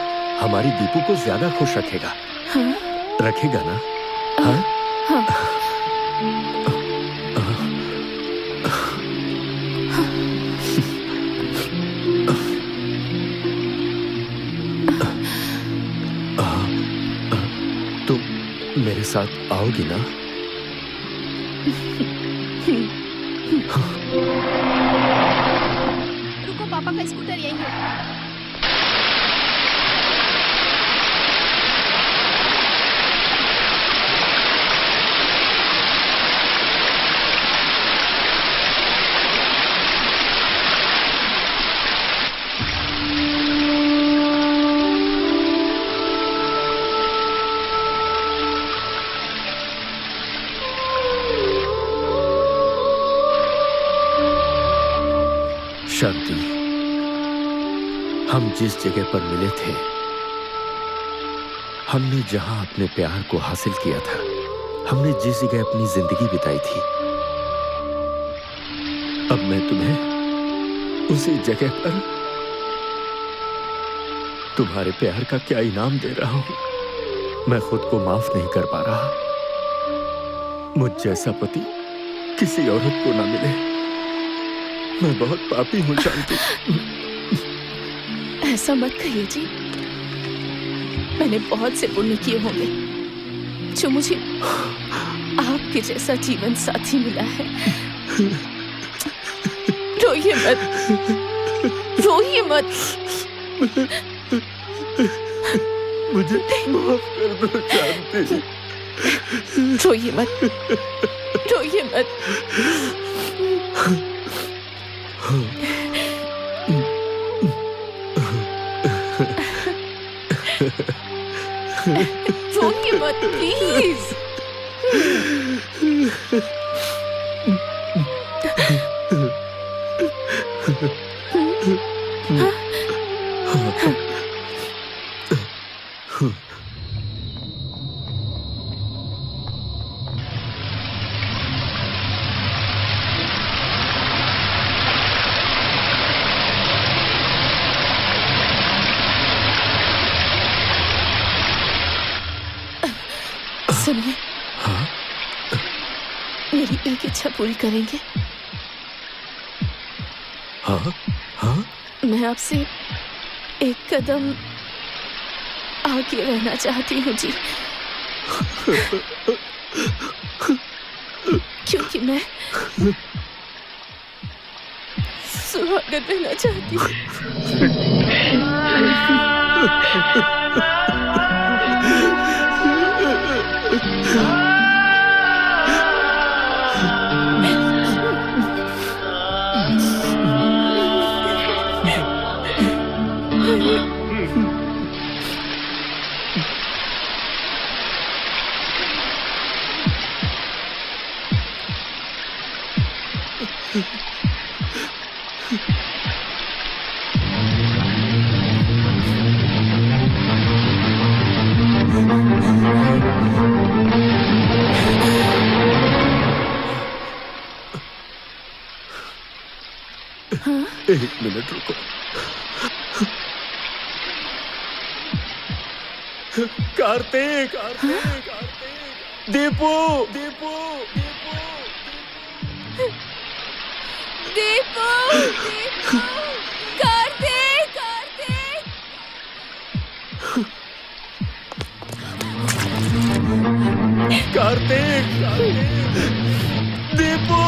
हमारी दीपू को ज्यादा खुश रखेगा। हाँ? रखेगा ना? हाँ? हाँ। तुम मेरे साथ आओगी ना? रुको, पापा का स्कूटर यहीं है। शांति, हम जिस जगह पर मिले थे, हमने जहां अपने प्यार को हासिल किया था, हमने जिस जगह अपनी जिंदगी बिताई थी, अब मैं तुम्हें उसी जगह पर तुम्हारे प्यार का क्या इनाम दे रहा हूं। मैं खुद को माफ नहीं कर पा रहा। मुझ जैसा पति किसी औरत को ना मिले। मैं बहुत पापी हूँ शांति। ऐसा मत कहिए जी। मैंने बहुत से पुण्य किए होंगे जो मुझे आपके जैसा जीवन साथी मिला है। रोइए मत, रोइए मत। मुझे माफ कर दो शांति। रोइए मत, रोइए मत। रोइए मत प्लीज। सुनिए, मेरी एक इच्छा पूरी करेंगे? हाँ हाँ। मैं आपसे एक कदम आगे रहना चाहती हूँ जी। क्योंकि मैं सुहागन रहना चाहती हूँ। एक मिनट रुको। कार्तिक, दीपू, दीपू, दीपू, कार्तिक, कार्तिक, दीपू,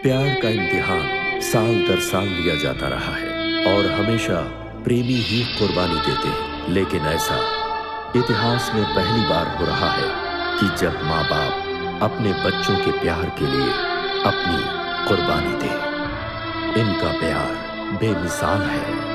प्यार का इम्तिहान साल दर साल लिया जाता रहा है और हमेशा प्रेमी ही कुर्बानी देते हैं, लेकिन ऐसा इतिहास में पहली बार हो रहा है कि जब माँ बाप अपने बच्चों के प्यार के लिए अपनी कुर्बानी दे। इनका प्यार बेमिसाल है।